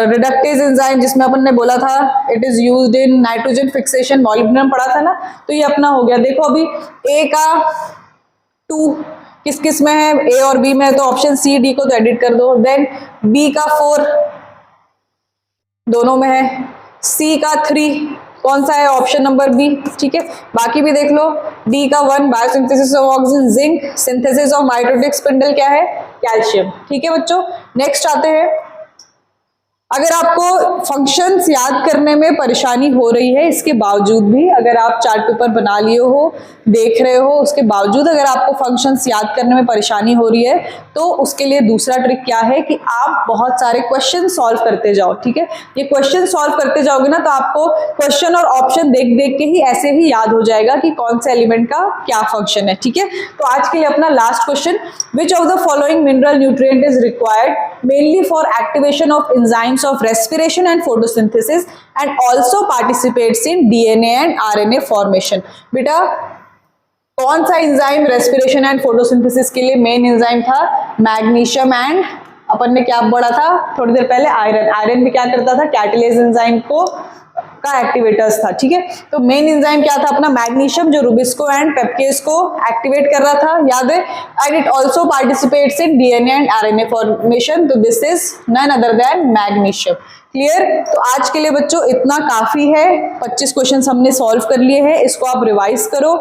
रिडक्टेज एंजाइम, जिसमें अपन ने बोला था it is used in nitrogen fixation, molybdenum पढ़ा था ना, तो ये अपना हो गया। देखो अभी ए का 2 किस किस में है, ए और बी में है, तो ऑप्शन सी डी को तो एडिट कर दो। देन बी का 4 दोनों में है, सी का 3 कौन सा है, ऑप्शन नंबर बी। ठीक है, बाकी भी देख लो, डी का 1 biosynthesis of oxygen zinc, synthesis of mitotic spindle क्या है, कैल्शियम। ठीक है बच्चों, नेक्स्ट आते हैं, अगर आपको फंक्शंस याद करने में परेशानी हो रही है, इसके बावजूद भी अगर आप चार्ट पेपर बना लिए हो, देख रहे हो, उसके बावजूद अगर आपको फंक्शंस याद करने में परेशानी हो रही है, तो उसके लिए दूसरा ट्रिक क्या है कि आप बहुत सारे क्वेश्चन सॉल्व करते जाओ। ठीक है, ये क्वेश्चन सॉल्व करते जाओगे ना, तो आपको क्वेश्चन और ऑप्शन देख देख के ही ऐसे ही याद हो जाएगा कि कौन से एलिमेंट का क्या फंक्शन है। ठीक है, तो आज के लिए अपना last question, which of the following mineral nutrient is required mainly for activation of enzymes of respiration and photosynthesis and also participates in DNA and RNA formation. बेटा कौन सा एंजाइम रेस्पिरेशन एंड फोटोसिंथेसिस के लिए main enzyme था? Magnesium and अपन ने क्या पढ़ा था थोड़ी देर पहले? आयरन। आयरन भी क्या करता था? कैटालेज एंजाइम को का एक्टिवेटर्स था, ठीक है। तो मेन एंजाइम क्या था अपना? मैग्नीशियम, जो रुबिस्को एंड पेप्केज को एक्टिवेट कर रहा था, याद है। And it also participates in DNA and RNA formation, तो this is none other than magnesium. Clear? तो आज के लिए बच्चों इतना काफी है। 25 क्वेश्चंस हमने सॉल्व कर लिए हैं, इसको आप रिवाइज करो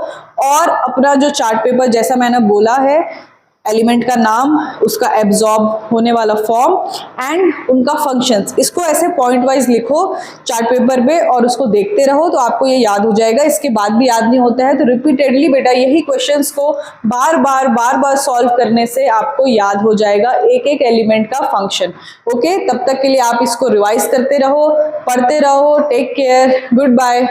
और अपना जो चार्ट पेपर जैसा मैंने बोला है, एलिमेंट का नाम, उसका एब्जॉर्ब होने वाला फॉर्म एंड उनका फंक्शंस, इसको ऐसे पॉइंट वाइज लिखो चार्ट पेपर पे और उसको देखते रहो तो आपको ये याद हो जाएगा। इसके बाद भी याद नहीं होता है तो रिपीटेडली बेटा यही क्वेश्चंस को बार बार सॉल्व करने से आपको याद हो जाएगा एक एक एलिमेंट का फंक्शन। ओके, तब तक के लिए आप इसको रिवाइज करते रहो, पढ़ते रहो। Take care, good bye.